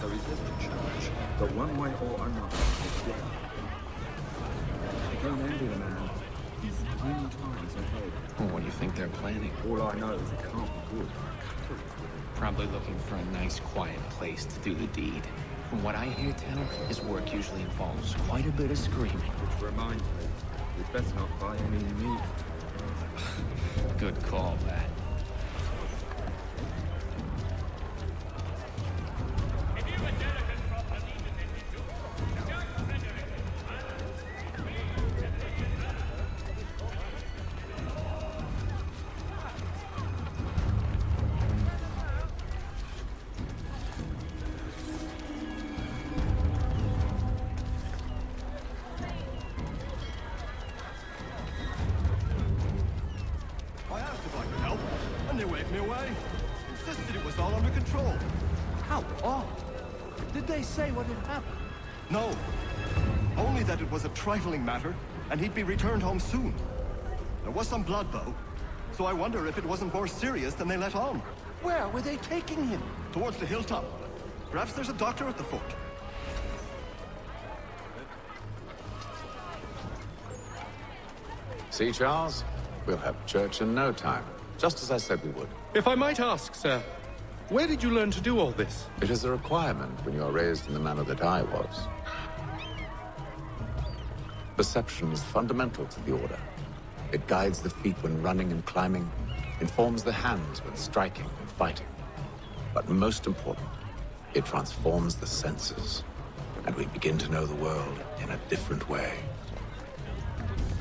The resistance charge, but one way or another, is dead. I don't envy the man. He's 10 times ahead. Well, what do you think they're planning? All I know is it can't be good. Probably looking for a nice, quiet place to do the deed. From what I hear, Tanner, his work usually involves quite a bit of screaming. Which reminds me, we'd best not buy any meat. Good call, that. I asked if I could help, and they waved me away. Insisted it was all under control. How odd. Did they say what had happened? No. Only that it was a trifling matter, and he'd be returned home soon. There was some blood, though, so I wonder if it wasn't more serious than they let on. Where were they taking him? Towards the hilltop. Perhaps there's a doctor at the fort. See, Charles? We'll have church in no time, just as I said we would. If I might ask, sir, where did you learn to do all this? It is a requirement when you are raised in the manner that I was. Perception is fundamental to the Order. It guides the feet when running and climbing, informs the hands when striking and fighting. But most important, it transforms the senses, and we begin to know the world in a different way.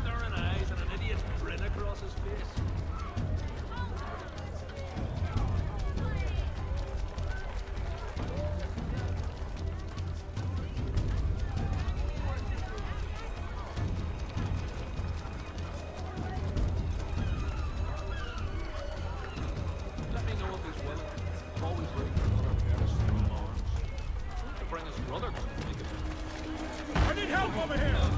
Staring eyes and an idiot's grin across his face. Let me know if he's willing. I'm always ready for another pair of strong arms. To bring his brother to make it. I need help over here!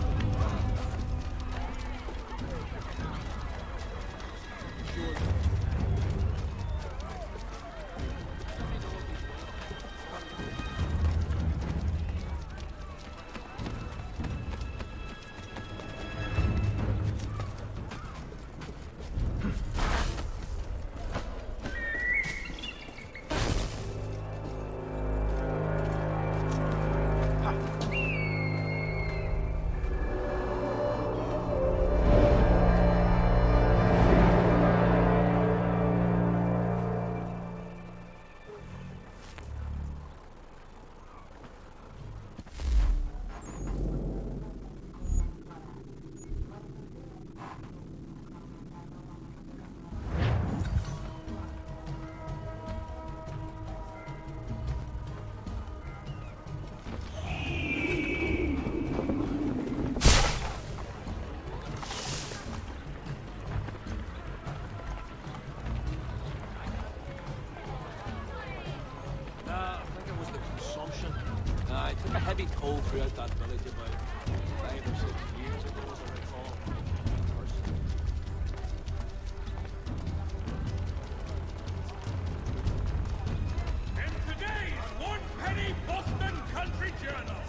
I've been told throughout that village about 5 or 6 years ago, as I recall. In today's One Penny Boston Country Journal.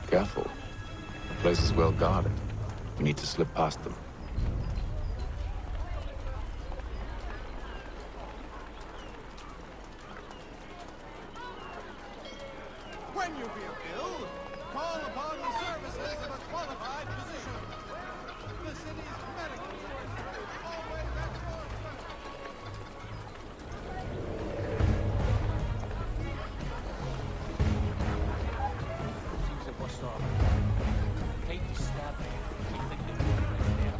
Careful. The place is well guarded. We need to slip past them. When you be a bill, call upon the services of a qualified physician. The city's medical sources is always at your service. Seems it was Kate stabbed me. She think they were right there.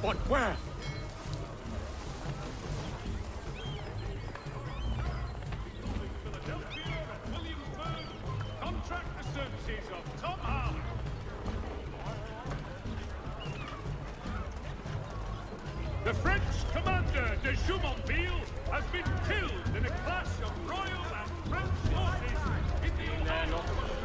But where? Contract the services of Tom Harlan. The French commander de Jumonville has been killed in a clash of royal and French forces in the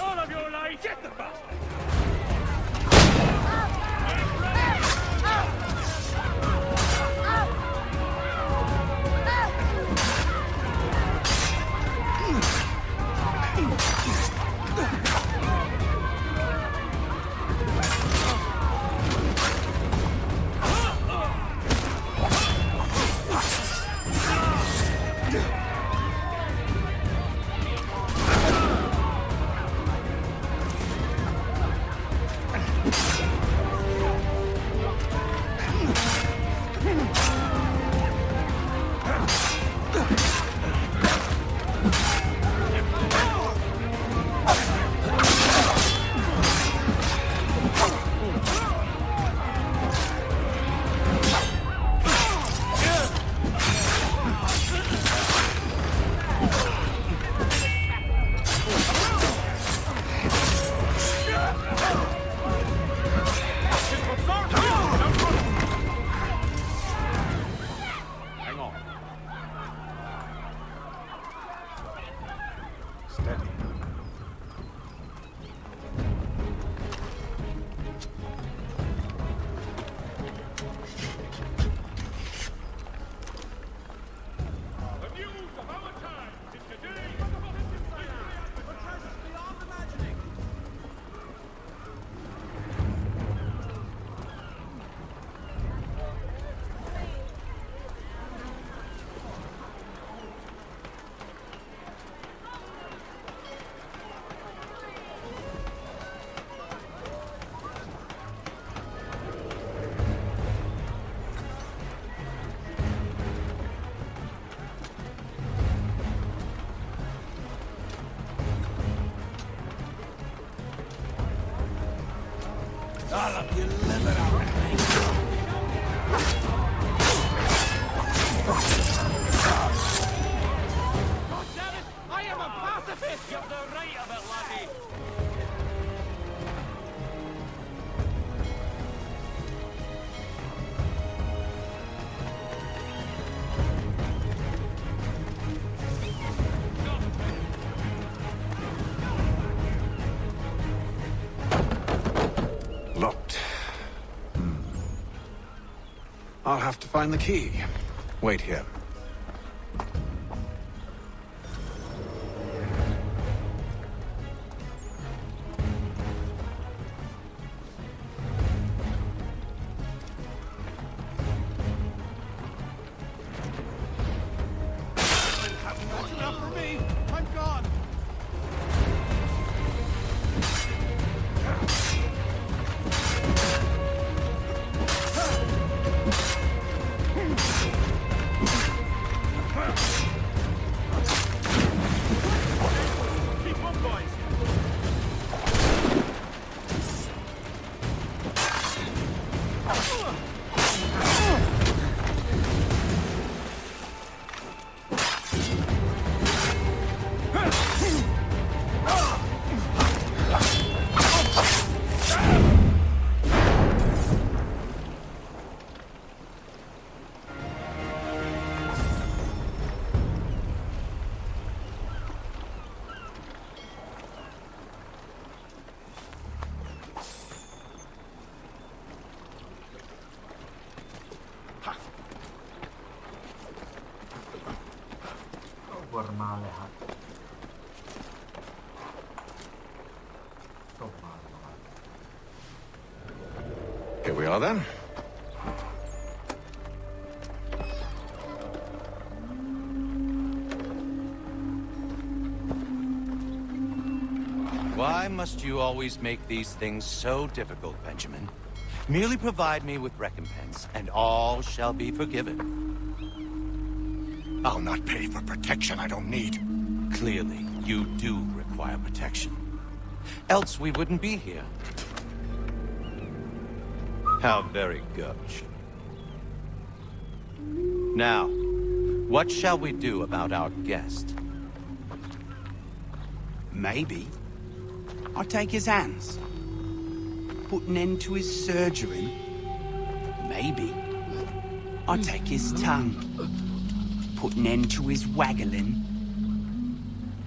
all of you lie, get the bastard! I'll have to find the key. Wait here. That's enough for me. I'm gone. Keep on, boys. Here we are then. Why must you always make these things so difficult, Benjamin? Merely provide me with recompense, and all shall be forgiven. I'll not pay for protection I don't need. Clearly, you do require protection. Else we wouldn't be here. How very gauche. Now, what shall we do about our guest? Maybe I'll take his hands. Put an end to his surgery. Maybe I'll take his tongue. Put an end to his waggling.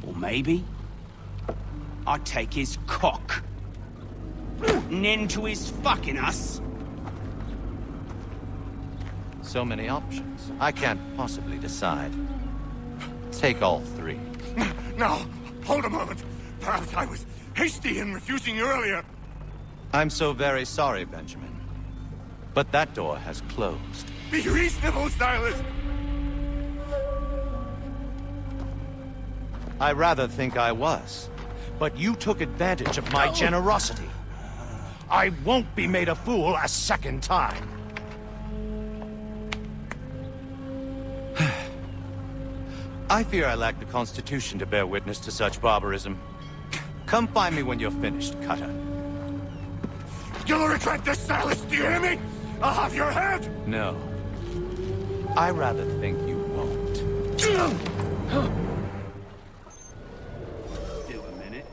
Or maybe I'll take his cock. Put an end to his fucking us. So many options. I can't possibly decide. Take all three. No, hold a moment. Perhaps I was hasty in refusing you earlier. I'm so very sorry, Benjamin. But that door has closed. Be reasonable, Silas. I rather think I was. But you took advantage of my generosity. I won't be made a fool a second time. I fear I lack the constitution to bear witness to such barbarism. Come find me when you're finished, Cutter. You'll regret this, Silas, do you hear me? I'll have your head! No. I rather think you won't. Still a minute.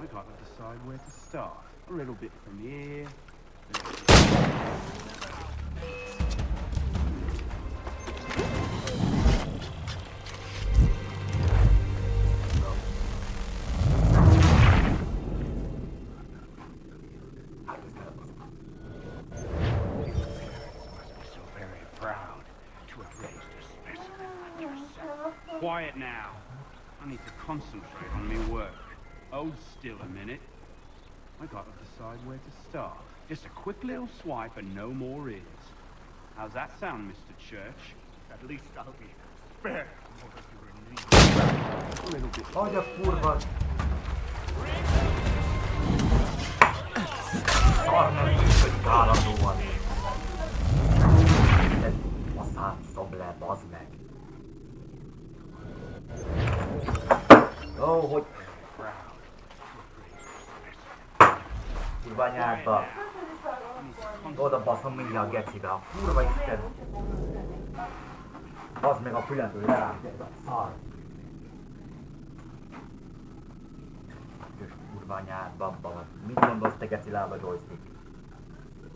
I gotta decide where to start. A little bit from here. Quiet now. I need to concentrate on my work. Hold still a minute. I gotta decide where to start. Just a quick little swipe and no more is. How's that sound, Mr. Church? At least I'll be spared. A little bit. Chodź, kurwa. Armen kikállandóan. A szám le, bazd meg. Ó, hogy... Kurva nyárba. Oda baszom mindjárt a gecibe, a kurva isten. Bazd meg a fületől, lerágd ez a szar. Kurva nyárba, bazd. Mit gondolsz te geci lába joystick?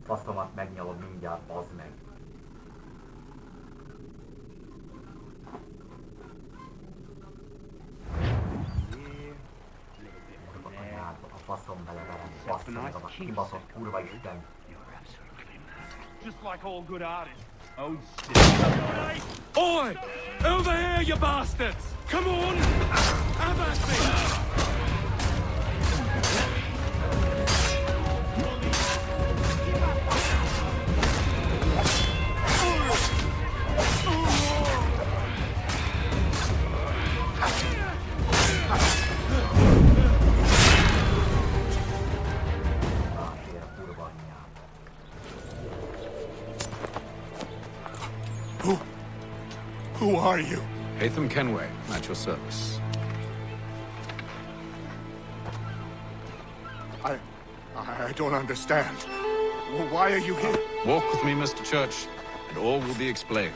Faszomat megnyalod mindjárt, bazd meg. A faszom bele velem, basszom meg a kibaszott kurva isten. Just like all good artists, Oh, shit. Oi! Over here, you bastards! Come on! Have at me! Who are you? Hatham Kenway, at your service. I don't understand. Why are you here? Walk with me, Mr. Church, and all will be explained.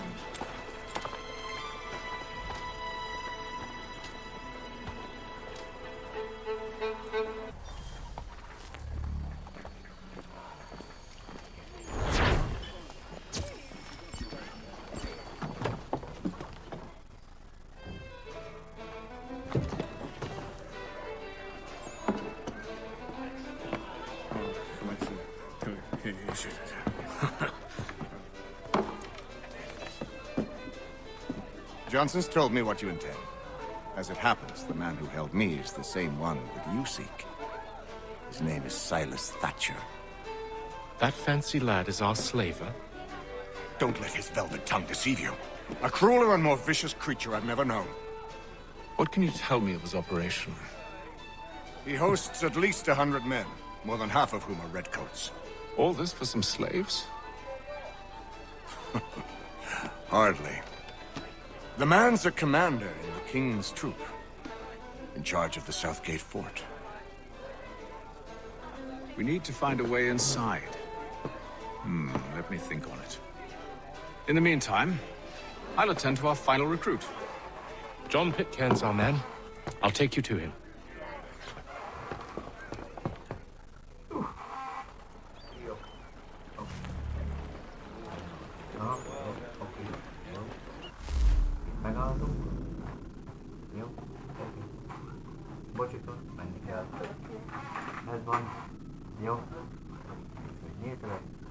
Johnson's told me what you intend. As it happens, the man who held me is the same one that you seek. His name is Silas Thatcher. That fancy lad is our slaver? Don't let his velvet tongue deceive you. A crueler and more vicious creature I've never known. What can you tell me of his operation? He hosts at least 100 men, more than half of whom are redcoats. All this for some slaves? Hardly. The man's a commander in the King's troop, in charge of the Southgate Fort. We need to find a way inside. Let me think on it. In the meantime, I'll attend to our final recruit. John Pitcairn's our man. I'll take you to him.